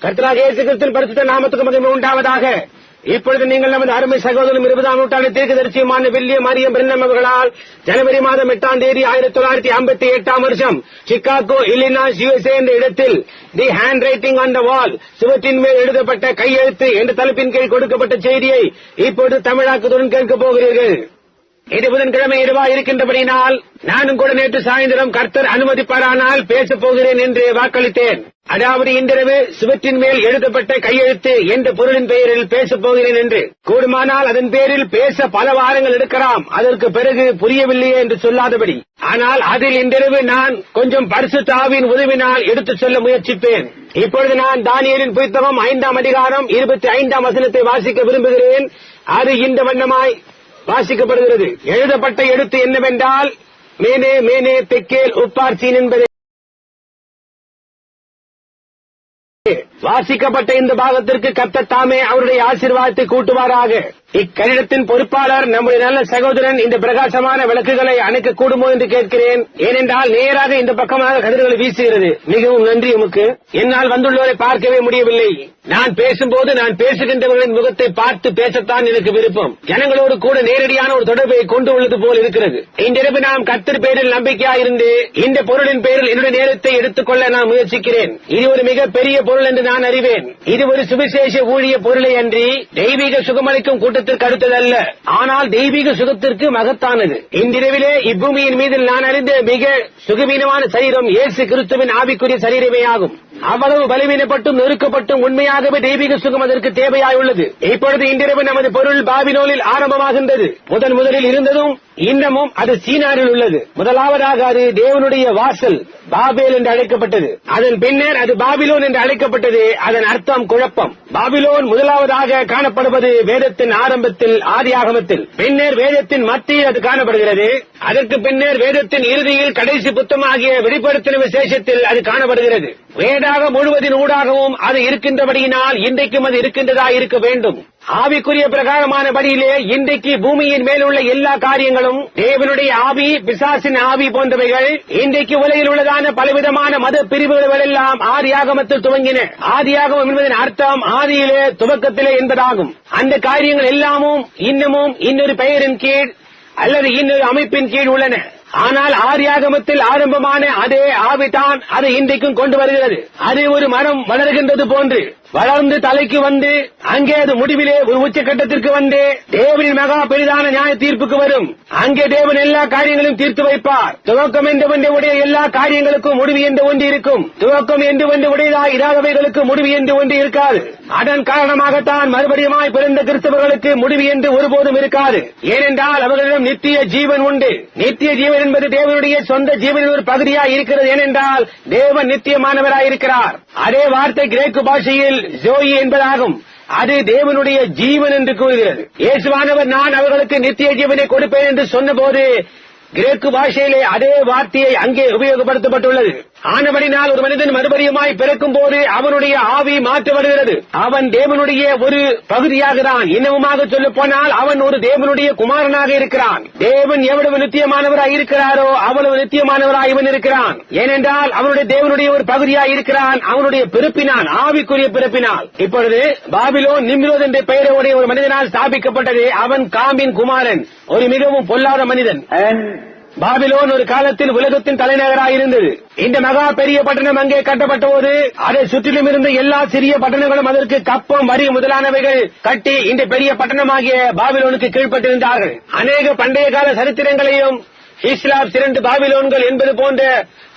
கர்த்தராகிய இயேசு கிறிஸ்துவின் பரிசுத்த நாமத்துக்கு மகிமை உண்டாவதாக. இப்பொழுது நீங்கள் நமது அருமை சகோதரரும் 20ஆம் நூற்றாண்டு தீர்க்கதரிசியுமான வில்லியம் மரியம் பிரென்னம் அவர்களால் ஜனவரி மாதம் 8ஆம் தேதி 1958ஆம் வருஷம் சிகாகோ, இல்லினாய்ஸ், USA என்ற இடத்தில் the handwriting on the wall, சுவற்றின் மேல் எழுதப்பட்ட கையெழுத்து என்ற தலைப்பின் கீழ் கொடுக்கப்பட்ட செய்தியை இப்பொழுது தமிழாக்கத்துடன் கேட்கப் போகிறீர்கள். இது புதன்கிழமை இரவாக இருக்கின்றபடியினால் நானும் கூட நேற்று சாயந்தரம் கர்த்தர் அனுமதிப்பாரானால் பேசப் போகிறேன் என்று வாக்களித்தேன். அதாவது இன்றிரவு சுவற்றின் மேல் எழுதப்பட்ட கையெழுத்து என்ற பொருளின் பெயரில் பேசப் போகிறேன் என்று. கூடுமானால் அதன் பேரில் பேச பல வாரங்கள் எடுக்கலாம், அதற்கு பிறகு புரியவில்லையே என்று சொல்லாதபடி. ஆனால் அதில் இன்றிரவு நான் கொஞ்சம் பரிசுத்த ஆவியின் உதவினால் எடுத்துச் சொல்ல முயற்சிப்பேன். இப்பொழுது நான் தானியேலின் புத்தகம் 5ஆம் அதிகாரம் 25ஆம் வசனத்தை வாசிக்க விரும்புகிறேன். அது இந்த வண்ணமாய் வாசிக்கப்படுகிறது. எழுதப்பட்ட எழுத்து என்னவென்றால், மேனே மேனே தெக்கேல் உப்பார்சீன் என்பது. வாசிக்கப்பட்ட இந்த பாகத்திற்கு கர்த்தர் தாமே அவருடைய ஆசீர்வாதத்தை கூட்டுவாராக. இக்கடிதத்தின் பொறுப்பாளர் நம்முடைய நல்ல சகோதரன் இந்த பிரகாசமான விளக்குகளை அணைக்க கூடுமோ என்று கேட்கிறேன். ஏனென்றால் நேராக இந்த பக்கமாக கதிர்களை வீசுகிறது. மிகவும் நன்றி உமக்கு. என்னால் வந்துள்ளவரை பார்க்கவே முடியவில்லை. நான் பேசும்போது நான் பேசுகின்றவர்களின் முகத்தை பார்த்து பேசத்தான் எனக்கு விருப்பம். ஜனங்களோடு கூட நேரடியான ஒரு தொடர்பை கொண்டு உள்ளது போல் இருக்கிறது. இன்றிரவு நாம் கர்த்தர் பேரில் நம்பிக்கையாயிருந்து இந்த பொருளின் பேரில் என்னுடைய நேரத்தை எடுத்துக்கொள்ள நான் முயற்சிக்கிறேன். இது ஒரு மிக பெரிய பொருள் என்று நான் அறிவேன். இது ஒரு சுவிசேஷ ஊழிய பொருளை அன்றி தெய்வீக சுகமளிக்கும் கூட்டத்திற்கு அடுத்ததல்ல, ஆனால் தெய்வீக சுகத்திற்கு மகத்தானது. இன்றிரவிலே இப்பூமியின் மீது நான் அறிந்த மிக சுகவீனமான சரீரம் இயேசு கிறிஸ்துவின் ஆவிக்குரிய சரீரமே ஆகும். அவ்வளவு பலவீனப்பட்டும் நெருக்கப்பட்டும் உண்மையாகவே தெய்வீக சுகம் அதற்கு தேவையாயுள்ளது. இப்பொழுது இன்றிரவு நமது பொருள் பாபிலோனில் ஆரம்பமாகின்றது. முதலில் இருந்ததும் இன்னமும் அது சீனாரில் உள்ளது. முதலாவதாக அது தேவனுடைய வாசல் பாபேல் என்று அழைக்கப்பட்டது. அதன் பின்னர் அது பாபிலோன் என்று அழைக்கப்பட்டது. அதன் அர்த்தம் குழப்பம். பாபிலோன் முதலாவதாக காணப்படுவது வேதத்தின் ஆரம்பத்தில், ஆதியாகமத்தில். பின்னர் வேதத்தின் மத்தியில் அது காணப்படுகிறது. அதற்கு பின்னர் வேதத்தின் இறுதியில் கடைசி புத்தகமாகிய வெளிப்படுத்தின விசேஷத்தில் அது காணப்படுகிறது. வேதாக முழுவதின் ஊடாகவும் அது இருக்கின்றபடியினால் இன்றைக்கும் அது இருக்கின்றதா இருக்க வேண்டும். ஆவிக்குரிய பிரகாரமானபடியிலே இன்றைக்கு பூமியின் மேலுள்ள எல்லா காரியங்களும் தேவனுடைய ஆவி, பிசாசின் ஆவி போன்றவைகள் இன்றைக்கு உலகில் உள்ளதான பலவிதமான மத பிரிவுகள் எல்லாம் ஆதியாகமத்தில் துவங்கின. ஆதியாகமம் என்பதன் அர்த்தம் ஆதியிலே, துவக்கத்திலே என்பதாகும். அந்த காரியங்கள் எல்லாமும் இன்னமும் இன்னொரு பெயரின் கீழ் அல்லது இன்னொரு அமைப்பின் கீழ் உள்ளன. ஆனால் ஆதியாகமத்தில் ஆரம்பமான அதே ஆவிதான் அதை இன்றைக்கும் கொண்டு வருகிறது. அது ஒரு மரம் வளர்கின்றது போன்று வளர்ந்து தலைக்கு வந்து அங்கே அது முடிவிலே ஒரு உச்சகட்டத்திற்கு வந்து தேவனின் மகா பெரிதான நியாய தீர்ப்புக்கு வரும். அங்கே தேவன் எல்லா காரியங்களையும் தீர்த்து வைப்பார். துவக்கம் என்று ஒன்று உடைய எல்லா காரியங்களுக்கும் முடிவு என்று ஒன்று இருக்கும். துவக்கம் என்று ஒன்று உடையதாய் இராதவைகளுக்கு முடிவு என்று ஒன்று இருக்காது. அதன் காரணமாகத்தான் மறுபடியுமாய் பிறந்த கிறிஸ்தவர்களுக்கு முடிவு என்று ஒருபோதும் இருக்காது. ஏனென்றால் அவர்களிடம் நித்திய ஜீவன் உண்டு. நித்திய ஜீவன் என்பது தேவனுடைய சொந்த ஜீவனின் ஒரு பகுதியாய் இருக்கிறது. ஏனென்றால் தேவன் நித்தியமானவராய் இருக்கிறார். அதே வார்த்தை கிரேக்கு பாஷையில் ஜோயி என்பதாகும். அது தேவனுடைய ஜீவன் என்று கூறுகிறது. இயேசுவானவர் நான் அவர்களுக்கு நித்திய ஜீவனை கொடுப்பேன் என்று சொன்னபோது கிரேக்கு பாஷையிலே அதே வார்த்தையை அங்கே உபயோகப்படுத்தப்பட்டுள்ளது. ஆனபடினால் ஒரு மனிதன் மறுபடியுமாய் பிறக்கும் போது அவனுடைய ஆவி மாற்றப்படுகிறது. அவன் தேவனுடைய ஒரு பகுதியாகிறான். இன்னமுமாக சொல்ல போனால் அவன் ஒரு தேவனுடைய குமாரனாக இருக்கிறான். தேவன் எவ்வளவு நித்தியமானவராய் இருக்கிறாரோ அவ்வளவு நித்தியமானவராய் இவன் இருக்கிறான். ஏனென்றால் அவனுடைய தேவனுடைய ஒரு பகுதியாய் இருக்கிறான். அவனுடைய பிறப்பினால், ஆவிக்குரிய பிறப்பினால். இப்பொழுது பாபிலோன் நிம்ரோத் என்ற பெயரோடைய ஒரு மனிதனால் ஸ்தாபிக்கப்பட்டது. அவன் காமின் குமாரன், ஒரு மிகவும் பொல்லாத மனிதன். பாபிலோன் ஒரு காலத்தில் உலகத்தின் தலைநகராக இருந்தது. இந்த மகா பெரிய பட்டணம் அங்கே கட்டப்பட்ட போது அதை சுற்றிலும் இருந்த எல்லா சிறிய பட்டணங்களும் அதற்கு கப்பம், வரி முதலானவைகள் கட்டி இந்த பெரிய பட்டணமாகிய பாபிலோனுக்கு கீழ்பட்டிருந்தார்கள். அநேக பண்டைய கால சரித்திரங்களையும் இஸ்லாம் 2 பாபிலோன்கள் என்பது போன்ற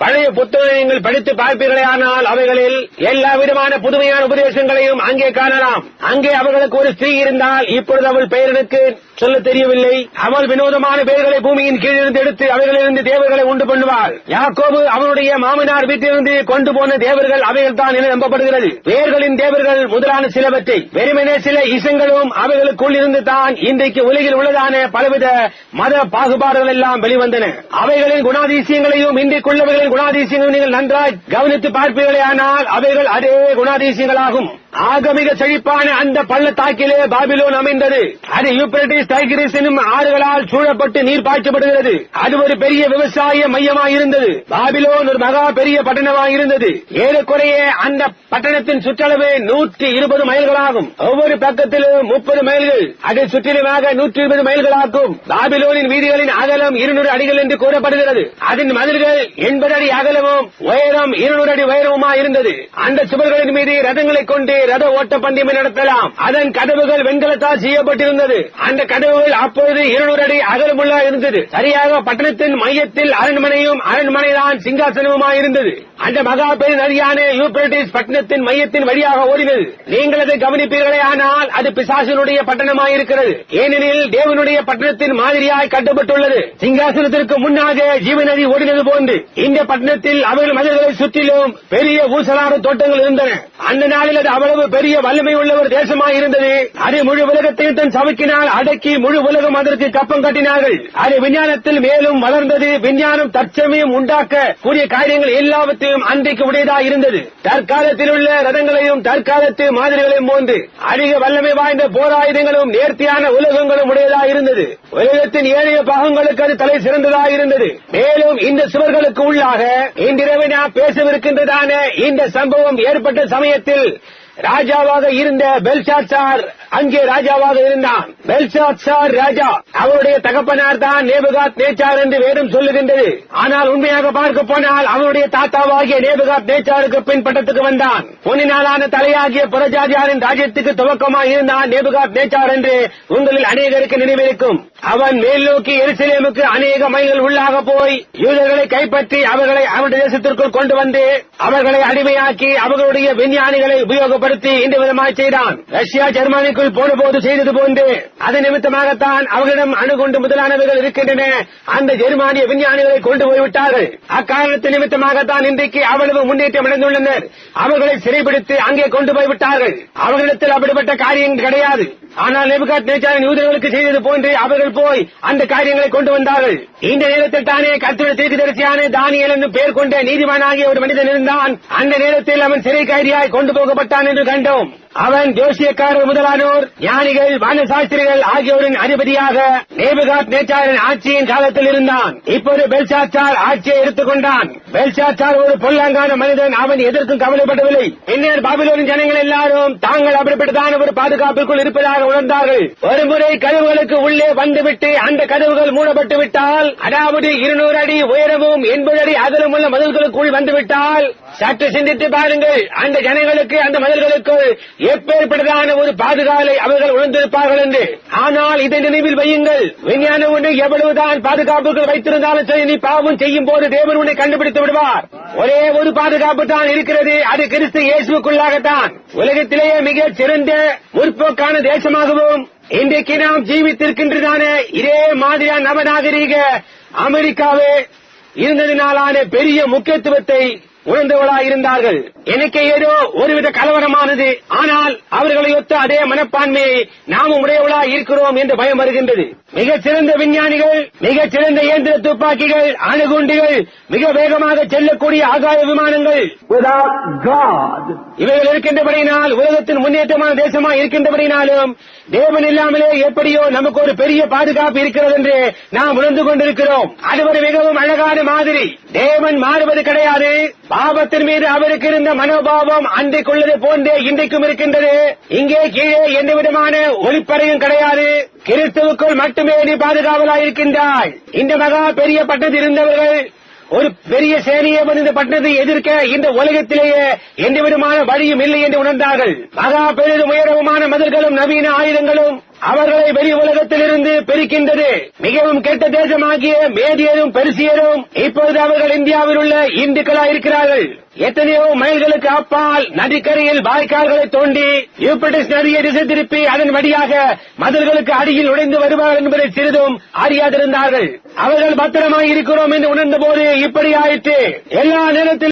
பழைய புத்தகங்கள் படித்து பார்ப்பீர்களே, ஆனால் அவைகளில் எல்லா விதமான புதுமையான உபதேசங்களையும் அங்கே காணலாம். அங்கே அவர்களுக்கு ஒரு ஸ்திரீ இருந்தால், இப்பொழுது அவள் பெயர் எனக்கு சொல்ல தெரியவில்லை. அவள் வினோதமான பெயர்களை பூமியின் கீழிருந்து எடுத்து அவைகளிலிருந்து தேவர்களை உண்டு பண்ணுவாள். யாக்கோபு அவனுடைய மாமனார் வீட்டிலிருந்து கொண்டு போன தேவர்கள் அவைகள் தான் என நம்பப்படுகிறது. வேர்களின் தேவர்கள் முதலான சிலவற்றை வெறுமனே சில இசங்களும் அவைகளுக்குள் இருந்து தான் இன்றைக்கு உலகில் உள்ளதான பலவித மத பாகுபாடுகள் எல்லாம் வெளிவந்தன. அவைகளின் குணாதிசயங்களையும் இன்றைக்குள்ளவைகளின் குணாதிசயங்களையும் நீங்கள் நன்றாய் கவனித்து பார்ப்பீர்களே, ஆனால் அவைகள் அதே குணாதிசயங்களாகும். ஆகமிக செழிப்பான அந்த பள்ளத்தாக்கிலே பாபிலோன் அமைந்தது. அது யூப்ரட்டிஸ் டைகிரிஸ் எனும் ஆறுகளால் சூழப்பட்டு நீர் பாய்ச்சப்படுகிறது. அது ஒரு பெரிய விவசாய மையமாயிருந்தது. பாபிலோன் ஒரு மகா பெரிய பட்டணமாயிருந்தது. ஏறக்குறைய அந்த பட்டணத்தின் சுற்றளவு 120 மைல்களாகும். ஒவ்வொரு பக்கத்திலும் 30 மைல்கள், அதை சுற்றிலுமாக 120 மைல்களாகும். பாபிலோனின் வீதிகளின் அகலம் 200 அடிகள் என்று கூறப்படுகிறது. அதன் மதில்கள் 80 அடி அகலமும் உயரம் 200 அடி உயரமுமா இருந்தது. அந்த சுவர்களின் மீது ரதங்களை கொண்டு ரத ஓட்ட பந்தயம் நடத்தலாம். அதன் கதவுகள் வெண்கலத்தால் செய்யப்பட்டிருந்தது. அந்த கதவுகள் அப்பொழுது 200 அடி அகலமுள்ள இருந்தது. சரியாக பட்டணத்தின் மையத்தில் அரண்மனையும், அரண்மனைதான் சிங்காசனமுமாயிருந்தது. அந்த மகா பெரிய நதியான யூப்ரட்டிஸ் பட்டணத்தின் மையத்தின் வழியாக ஓடினது. நீங்கள் அதை கவனிப்பீர்களே, ஆனால் அது பிசாசினுடைய பட்டணமாயிருக்கிறது. ஏனெனில் தேவனுடைய பட்டணத்தின் மாதிரியாய் கட்டப்பட்டுள்ளது. சிங்காசனத்திற்கு முன்னாக ஜீவநதி ஓடினது போன்று இந்த பட்டணத்தில் அவர்கள் மதில்களை சுற்றிலும் பெரிய ஊசலான தோட்டங்கள் இருந்தன. அந்த நாளில் அது அவ்வளவு பெரிய வல்லமை உள்ள ஒரு தேசமாயிருந்தது. அது முழு உலகத்தையும் தன் சபைக்கினால் அடக்கி முழு உலகம் அதற்கு கப்பம் கட்டினார்கள். அது விஞ்ஞானத்தில் மேலும் வளர்ந்தது. விஞ்ஞானம் தற்சமயம் உண்டாக்க கூடிய காரியங்கள் எல்லாவற்றையும் அன்றைக்கு உடையதாக இருந்தது. தற்காலத்தில் உள்ள ரதங்களையும் தற்காலத்து மாதிரிகளையும் போன்று அதிக வல்லமை வாய்ந்த போராயுதங்களும் நேர்த்தியான உலகங்களும் உடையதாக இருந்தது. உலகத்தின் ஏழைய பாகங்களுக்கு அது தலை சிறந்ததாக இருந்தது. மேலும் இந்த சுவர்களுக்கு உள்ளாக இன்றிரவு நாம் பேசவிருக்கின்றதான இந்த சம்பவம் ஏற்பட்ட சமயத்தில் ராஜாவாக இருந்த பெல்ஷாத்சார் அங்கே ராஜாவாக இருந்தான். பெல்ஷாத்சார் ராஜா, அவருடைய தகப்பனார் தான் நேபுகாத் நேச்சார் என்று வேதம் சொல்லுகின்றது. ஆனால் உண்மையாக பார்க்க போனால் அவருடைய தாத்தாவாகிய நேபுகாத் நேச்சாருக்கு பின்பற்றத்துக்கு வந்தான். பொன்னினாலான தலையாகிய புறஜாதியாரின் ராஜ்யத்துக்கு துவக்கமாக இருந்தான் நேபுகாத் நேச்சார் என்று உங்களில் அநேகருக்கு நினைவிருக்கும். அவன் மேல் நோக்கி எருசலேமுக்கு அநேக மைல்கள் உள்ளாக போய் யூதர்களை கைப்பற்றி அவர்களை அவருடைய தேசத்திற்குள் கொண்டு வந்து அவர்களை அடிமையாக்கி அவர்களுடைய விஞ்ஞானிகளை உபயோகப்படுத்தி இந்த விதமாக செய்தான். ரஷ்யா ஜெர்மனிக்குள் போன போது செய்தது போன்று அது நிமித்தமாகத்தான் அவர்களிடம் அணுகுண்டு முதலானவர்கள் இருக்கின்றன. அந்த ஜெர்மானிய விஞ்ஞானிகளை கொண்டு போய்விட்டார்கள். அக்காரணத்து நிமித்தமாகத்தான் இன்றைக்கு அவ்வளவு முன்னேற்றம் அடைந்துள்ளனர். அவர்களை சிறைபிடித்து அங்கே கொண்டு போய்விட்டார்கள். அவர்களிடத்தில் அப்படிப்பட்ட காரியங்கள் கிடையாது. ஆனால் நேபுகாத் நேச்சாரின் யூதர்களுக்கு செய்தது போன்று அவர்கள் போய் அந்த காரியங்களை கொண்டு வந்தார்கள். இந்த நேரத்தில் தானே கர்த்தருடைய தீர்க்கதரிசியான தானியேல் என்னும் பெயர் கொண்ட நீதிமானாகிய ஒரு மனிதன் இருந்தான். அந்த நேரத்தில் அவன் சிறை கைதியாய் கொண்டு போகப்பட்டான் என்று கண்டோம். அவன் ஜோசியக்காரர் முதலானோர், ஞானிகள், வானசாஸ்திரிகள் ஆகியோரின் அதிபதியாக நேபுகாத் நேச்சாரின் ஆட்சியின் காலத்தில் இருந்தான். இப்போது பெல்ஷாத்சார் ஆட்சியை எடுத்துக் கொண்டான். பெல்ஷாத்சார் ஒரு பொல்லாங்கான மனிதன். அவன் எதற்கும் கவலைப்படவில்லை. பின்னர் பாபிலோனின் ஜனங்கள் எல்லாரும் தாங்கள் அப்படிப்பட்டதான ஒரு பாதுகாப்புக்குள் இருப்பதாக உணர்ந்தார்கள். ஒருமுறை கதவுகளுக்கு உள்ளே வந்துவிட்டு அந்த கதவுகள் மூடப்பட்டு விட்டால், அதாவது 200 அடி உயரமும் 80 அடி அகலம் உள்ள மதில்களுக்குள் வந்துவிட்டால், சற்று சிந்தித்து பாருங்கள், அந்த ஜனங்களுக்கு அந்த மதில்களுக்குள் எப்பேற்பட்டதான ஒரு பாதுகாலை அவர்கள் உணர்ந்திருப்பார்கள் என்று. ஆனால் இதை நினைவில் வையுங்கள், விஞ்ஞானம் ஒன்று எவ்வளவுதான் பாதுகாப்புகள் வைத்திருந்தாலும் சரி, நீ பாவம் செய்யும் போது தேவன் உன்னை கண்டுபிடித்து விடுவார். ஒரே ஒரு பாதுகாப்பு தான் இருக்கிறது, அது கிறிஸ்து இயேசுவுக்குள்ளாகத்தான். உலகத்திலேயே மிக சிறந்த முற்போக்கான தேசமாகவும் இன்றைக்கு நாம் ஜீவித்திருக்கின்றதான இதே மாதிரியான நவநாகரீக அமெரிக்காவே இருந்ததினாலான பெரிய முக்கியத்துவத்தை உணர்ந்தவர்களாயிருந்தார்கள். எனக்கு ஏதோ ஒருவித கலவரமானது, ஆனால் அவர்களை ஒத்த அதே மனப்பான்மையை நாம் உடையவர்களாக இருக்கிறோம் என்று பயம் வருகின்றது. மிகச் சிறந்த விஞ்ஞானிகள், மிகச் சிறந்த இயந்திர துப்பாக்கிகள், அணுகுண்டுகள், மிக வேகமாக செல்லக்கூடிய ஆகாய விமானங்கள், இவைகள் இருக்கின்றபடியினால் உலகத்தின் முன்னேற்றமான தேசமாக இருக்கின்றபடினாலும் தேவன் இல்லாமலே எப்படியோ நமக்கு ஒரு பெரிய பாதுகாப்பு இருக்கிறது என்று நாம் உணர்ந்து கொண்டிருக்கிறோம். அது ஒரு மிகவும் அழகான மாதிரி. தேவன் மாறுவது கிடையாது. பாவத்தின் மீது அவருக்கு இருந்த மனோபாவம் அன்றைக்குள்ளது போன்றே இன்றைக்கும் இருக்கின்றது. இங்கே கீழே எந்த விதமான ஒளிப்பறையும் கிடையாது. கிறிஸ்துவுக்குள் மட்டுமே நீ பாதுகாவலாயிருக்கின்றாய். இந்த மகா பெரிய பட்டத்தில் இருந்தவர்கள் ஒரு பெரிய சேனையை இந்த பட்டணத்தை எதிர்க்க இந்த உலகத்திலேயே எந்த விதமான வழியும் இல்லை என்று உணர்ந்தார்கள். மகா பெரிதும் உயரமான மதில்களும் நவீன ஆயுதங்களும் அவர்களை வெளி உலகத்திலிருந்து பிரிக்கின்றது. மிகவும் கெட்ட தேசமாகிய மேதியரும் பெருசியரும் இப்பொழுது அவர்கள் இந்தியாவில் உள்ள இந்துக்களாக இருக்கிறார்கள். எத்தனையோ மைல்களுக்கு அப்பால் நதிக்கரையில் வாய்க்கால்களை தோண்டி யூப்ரட்டிஸ் நதியை திசை திருப்பி அதன் வழியாக மதில்களுக்கு அடியில் நுழைந்து வருவார்கள் என்பதை சிறிதும் அறியாதிருந்தார்கள். அவர்கள் பத்திரமாய் இருக்கிறோம் என்று உணர்ந்த போது இப்படி ஆயிற்று. எல்லா நேரத்திலும்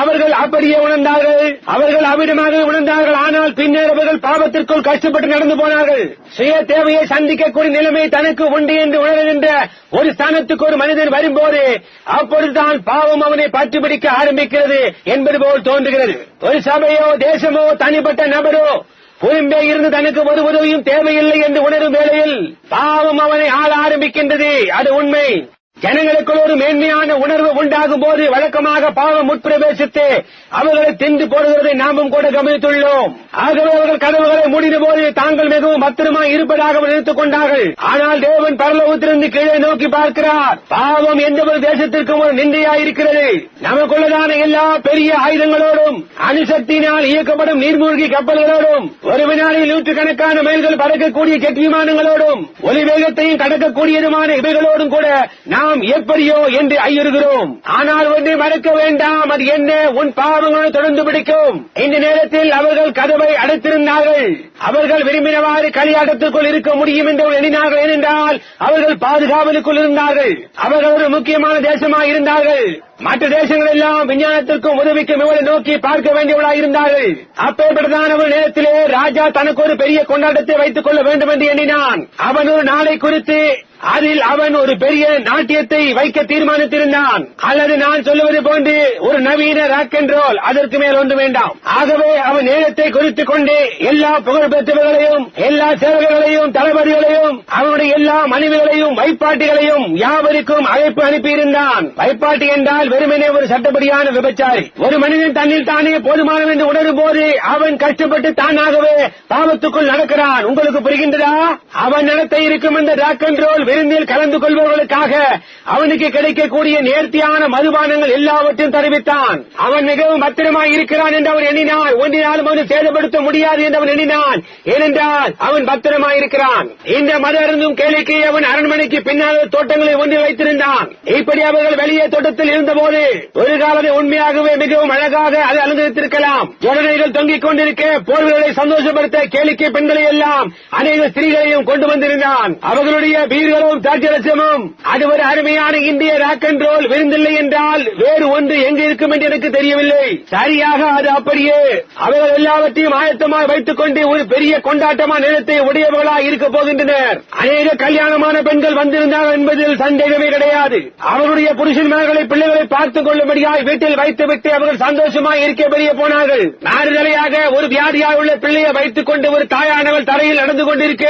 அவர்கள் அப்படியே உணர்ந்தார்கள், அவர்கள் அவ்விடமாக உணர்ந்தார்கள். ஆனால் பின்னர் அவர்கள் பாவத்திற்குள் கஷ்டப்பட்டு நடந்து போனார்கள். சுய தேவையை சந்திக்கக்கூடிய நிலைமை தனக்கு உண்டு என்று உணர்கின்ற ஒரு ஸ்தானத்துக்கு ஒரு மனிதன் வரும்போது அப்பொழுதுதான் பாவம் அவனை பற்றுப்பிடிக்க ஆரம்பிக்கிறது என்பது போல் தோன்றுகிறது. ஒரு சபையோ தேசமோ தனிப்பட்ட நபரோ புறம்பே இருந்து தனக்கு ஒரு உதவியும் தேவையில்லை என்று உணரும் வேளையில் பாவம் அவனை ஆள ஆரம்பிக்கின்றது. அது உண்மை. ஜனங்களுக்குள் ஒரு மேன்மையான உணர்வு உண்டாகும் போது வழக்கமாக பாவம் உட்பிரவேசித்து அவர்களை தின்று போடுவதை நாமும் கூட கவனித்துள்ளோம். ஆகவே அவர்கள் கதவுகளை மூடின போது தாங்கள் மிகவும் பத்திரமாய் இருப்பதாக நினைத்துக் கொண்டார்கள். ஆனால் தேவன் பரலோகத்திலிருந்து கீழே நோக்கி பார்க்கிறார். பாவம் எந்த ஒரு தேசத்திற்கும் ஒரு நிந்தையாயிருக்கிறது. நமக்குள்ளதான எல்லா பெரிய ஆயுதங்களோடும் அணுசக்தியினால் இயக்கப்படும் நீர்மூழ்கி கப்பல்களோடும் ஒரு வினாடியில் நூற்றுக்கணக்கான மைல்கள் பறக்கக்கூடிய ஜெட் விமானங்களோடும் ஒலி வேகத்தையும் கடக்கக்கூடியதுமான இவைகளோடும் கூட நாம் எப்படியோ என்று ஐயுறுகிறோம். ஆனால் ஒன்றை மறக்க வேண்டாம். அது என்ன? உன் பாவங்களோடு தொடர்ந்து பிடிக்கும். இந்த நேரத்தில் அவர்கள் கதவை அடைத்திருந்தார்கள். அவர்கள் விரும்பினவாறு களியாட்டத்திற்குள் இருக்க முடியும் என்று எண்ணினார்கள். ஏனென்றால் அவர்கள் பாதுகாவலுக்குள் இருந்தார்கள். அவர்கள் ஒரு முக்கியமான தேசமாக இருந்தார்கள். மற்ற தேசங்கள் எல்லாம் விஞ்ஞானத்திற்கும் உதவிக்கும் இவளை நோக்கி பார்க்க வேண்டியவளாக இருந்தார்கள். அப்பேற்பட்டதான ஒரு நேரத்திலே ராஜா தனக்கு ஒரு பெரிய கொண்டாட்டத்தை வைத்துக் கொள்ள வேண்டும் என்று எண்ணினான். அவன் ஒரு நாளை குறித்து அதில் அவன் ஒரு பெரிய நாட்டியத்தை வைக்க தீர்மானித்திருந்தான். அல்லது நான் சொல்லுவது போன்று ஒரு நவீன ராக் அண்ட் ரோல், அதற்கு மேல் ஒன்று வேண்டாம். ஆகவே அவன் நேரத்தை குறித்துக் கொண்டு எல்லா புகழ்பெற்றவர்களையும் எல்லா சேவகர்களையும் தளபதிகளையும் அவனுடைய எல்லா மனைவிகளையும் வைப்பாட்டிகளையும் யாவருக்கும் அழைப்பு அனுப்பியிருந்தான். வைப்பாட்டி என்றால் வெறுமனே ஒரு சட்டப்படியான விபச்சாரி. ஒரு மனிதன் தன்னில் தானே போதுமானவன் என்று உணரும் போது அவன் கஷ்டப்பட்டு தானாகவே பாவத்துக்குள் நடக்கிறான். உங்களுக்கு புரிகின்றதா? அவன் நடத்த இருக்கும் இந்த ராக் அண்ட் ரோல் விருந்தில் கலந்து கொள்பவர்களுக்காக அவனுக்கு கிடைக்கக்கூடிய நேர்த்தியான மதுபானங்கள் எல்லாவற்றையும் தெரிவித்தான். அவன் மிகவும் பத்திரமாய் இருக்கிறான் என்று அவன் எண்ணினான். ஒன்றினாலும் அவனை சேதப்படுத்த முடியாது என்று அவன் எண்ணினான். ஏனென்றால் அவன் பத்திரமாய் இருக்கிறான். இந்த மது அருந்தும் கேளிக்கை அவன் அரண்மனைக்கு பின்னால் தோட்டங்களை ஒன்று வைத்திருந்தான். இப்படி அவர்கள் வெளியே தோட்டத்தில் இருந்தபோது ஒரு காலத்தை உண்மையாகவே மிகவும் அழகாக அதை அலங்கரித்திருக்கலாம். ஜோடனைகள் தொங்கிக் கொண்டிருக்க போர்களை சந்தோஷப்படுத்த கேளிக்கை பெண்களை எல்லாம் அநேக ஸ்திரீகளையும் கொண்டு வந்திருந்தான். அவர்களுடைய வீரர்களும் தாட்சரசமும் அது ஒரு அருமையான இந்திய ராக் அண்ட் ரோல் விருந்தில்லை என்றால் வேறு ஒன்று எங்கு இருக்கும் என்று எனக்கு தெரியவில்லை. சரியாக அது அப்படியே. அவர்கள் எல்லாவற்றையும் ஆயத்தமாக வைத்துக் கொண்டு ஒரு பெரிய கொண்டாட்டமான நேரத்தை உடையவர்களாக இருக்க போகின்றனர். அநேக கல்யாணமான பெண்கள் வந்திருந்தார்கள் என்பதில் சந்தேகமே கிடையாது. அவருடைய புருஷன்மார்களை பிள்ளைகளை பார்த்துக் கொள்ளும்படியாய் வீட்டில் வைத்துவிட்டு அவர்கள் சந்தோஷமாக இருக்க வெளியே போனார்கள். நாடுதலையாக ஒரு வியாதியாக உள்ள பிள்ளையை வைத்துக் கொண்டு ஒரு தாயானவள் தரையில் நடந்து கொண்டிருக்க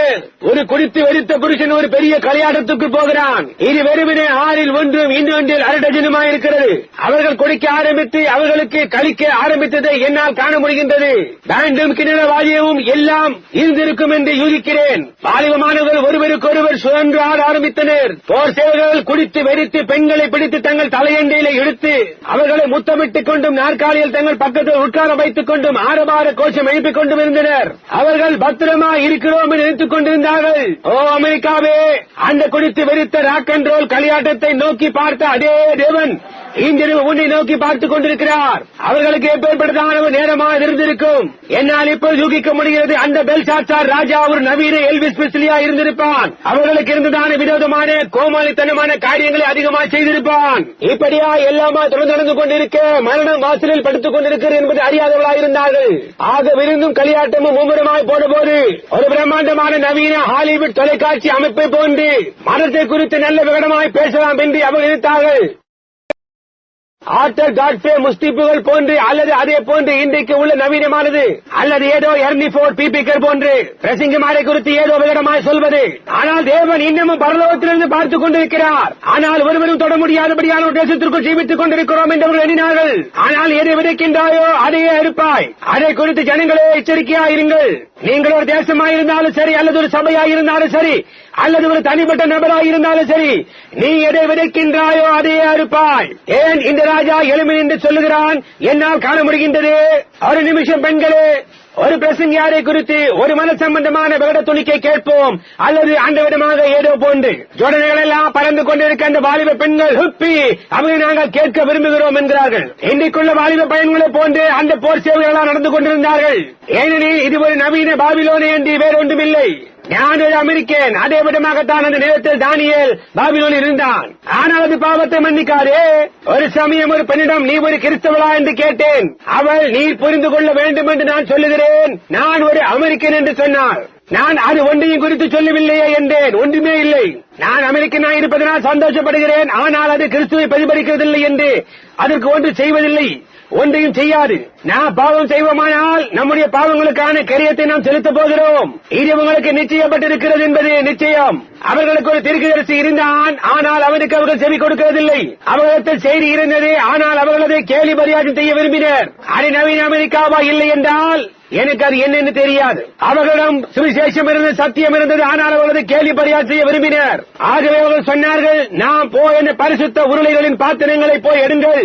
ஒரு குடித்து வெறித்த புருஷன் ஒரு பெரிய கல்யாணத்துக்கு போகிறான். இது வெறுமனே 6 ஒன்றும் இன்னொன்றில் 1 டஜனுமாய் இருக்கிறது. அவர்கள் குடிக்க ஆரம்பித்து அவர்களுக்கு கழிக்க ஆரம்பித்ததை என்னால் காண முடிகின்றது. பேண்டும் கிணறு வாரியமும் எல்லாம் இருந்திருக்கும் என்று யூகிக்கிறேன். வாலிபமானவர்கள் ஒருவருக்கொருவர் சுழன்று ஆட ஆரம்பித்தனர். போர் சேவர்கள் குடித்து வெறித்து பெண்களை பிடித்து தங்கள் தலையண்டையில இழுத்து அவர்களை முத்தமிட்டுக் கொண்டும் நாற்காலியில் தங்கள் பக்கத்தில் உட்கார வைத்துக் கொண்டும் ஆரபார கோஷம் எழுப்பிக் கொண்டும் இருந்தனர். அவர்கள் பத்திரமா இருக்கிறோம் என்று நினைத்துக் கொண்டிருந்தார்கள். ஓ அமெரிக்காவே, அந்த குடித்து வெறித்த ராக் அண்ட் ரோல் களியாட்டத்தை நோக்கி பார்த்த அதே தேவன் இன்றிரவு உன்னை நோக்கி பார்த்துக் கொண்டிருக்கிறார். அவர்களுக்கு எப்பேற்பட்டதான ஒரு நேரமாக இருந்திருக்கும். என்னால் இப்போது யூகிக்க முடிகிறது. அந்த பெல்ஷாத்சார் ராஜா ஒரு நவீன எல்விஸ் பிரிஸ்லியா இருந்திருப்பான். அவர்களுக்கு இருந்ததான விரோதமான கோமாளித்தனமான காரியங்களை அதிகமாக செய்திருப்பான். இப்படியா எல்லாமா தொடர்ந்து நடந்து கொண்டிருக்க மரணம் வாசலில் படுத்துக் கொண்டிருக்கிறது என்பது அறியாதவர்களாக இருந்தார்கள். ஆக விருந்தும் களியாட்டமும் மும்முரமாய் போனபோது ஒரு பிரம்மாண்டமான நவீன ஹாலிவுட் தொலைக்காட்சி அமைப்பை போன்று மரணத்தை குறித்து நல்ல விவரமாய் பேசலாம் என்று அவர்கள் நினைத்தார்கள். ஆர்த்தர் காட்ஃப்ரே முஸ்டிப்புகள் போன்று அல்லது அதே போன்று இன்றைக்கு உள்ள நவீனமானது அல்லது ஏதோ எர்னிபோர்ட் பீபிக்கர் போன்று பிரசங்கமாரை குறித்து ஏதோ விவரமாய் சொல்வது. ஆனால் தேவன் இன்னமும் பரலோகத்திலிருந்து பார்த்துக் கொண்டிருக்கிறார். ஆனால் ஒருவரும் தொட முடியாதபடியான ஒரு தேசத்திற்குள் ஜீவித்துக் கொண்டிருக்கிறோம் என்று அவர்கள் எண்ணினார்கள். ஆனால் எதை விதைக்கின்றாயோ அதையே அறுப்பாய். அதை குறித்து ஜனங்களே எச்சரிக்கையாயிருங்கள். நீங்கள் ஒரு தேசமாயிருந்தாலும் சரி அல்லது ஒரு சபையாயிருந்தாலும் சரி அல்லது ஒரு தனிப்பட்ட நபராக இருந்தாலும் சரி, நீ எதை விதைக்கின்றாயோ அதையே அறுப்பாய். ஏன் இந்த ராஜா எளிமை என்று சொல்லுகிறான்? என்னால் காண முடிகின்றது. ஒரு நிமிஷம் பெண்களே, ஒரு பிரசங்கியாரை குறித்து ஒரு மன சம்பந்தமான விகட துணிக்கை கேட்போம் அல்லது அந்த விதமாக ஏதோ போன்று ஜோடனைகள் எல்லாம் பறந்து கொண்டிருக்க அந்த வாலிப பெண்கள் ஹுப்பி அவரை நாங்கள் கேட்க விரும்புகிறோம் என்கிறார்கள். இன்றைக்குள்ள வாலிப பையன்களை போன்று அந்த போர் சேவைகளால் நடந்து கொண்டிருந்தார்கள். ஏனெனில் இது ஒரு நவீன பாபிலோனே என்று வேறொன்றுமில்லை. நான் ஒரு அமெரிக்கன். அதே விதமாகத்தான் அந்த நேரத்தில் தானியேல் பாபிலோனில் இருந்தான். ஆனால் அது பாவத்தை மன்னிக்காதே. ஒரு சமயம் ஒரு பெண்ணிடம் நீ ஒரு கிறிஸ்தவளா என்று கேட்டேன். அவள் நீ புரிந்து கொள்ள வேண்டும் என்று நான் சொல்லுகிறேன், நான் ஒரு அமெரிக்கன் என்று சொன்னாள். நான் அது ஒன்றையும் குறித்து சொல்லவில்லையே என்றேன். ஒன்றுமே இல்லை. நான் அமெரிக்கனாக இருப்பதனால் சந்தோஷப்படுகிறேன். ஆனால் அது கிறிஸ்துவை பிரதிபலிக்கிறதில்லை என்று அதற்கு ஒன்று செய்வதில்லை, ஒன்றையும் செய்யாது. நாம் பாவம் செய்வோமானால் நம்முடைய பாவங்களுக்கான கரியத்தை நாம் செலுத்தப் போகிறோம். இது உங்களுக்கு நிச்சயப்பட்டிருக்கிறது என்பது நிச்சயம். அவர்களுக்கு ஒரு தீர்க்கதரிசி இருந்தான், ஆனால் அவனுக்கு அவர்கள் செவி கொடுக்கிறதில்லை. அவர்களிடத்தில் செய்தி இருந்தது, ஆனால் அவர்கள் அதை கேலி பரியாசம் செய்ய விரும்பினர். அது நவீன அமெரிக்காவா இல்லை என்றால் எனக்கு அது என்னன்னு தெரியாது. அவர்களிடம் சுவிசேஷம் இருந்தது, சத்தியம் இருந்தது, ஆனால் அவர்களது கேலி பரியாசம் செய்ய விரும்பினர். ஆகவே அவர்கள் சொன்னார்கள், நாம் போய் என்ன பரிசுத்த உருளைகளின் பாத்திரங்களை போய் எடுங்கள்,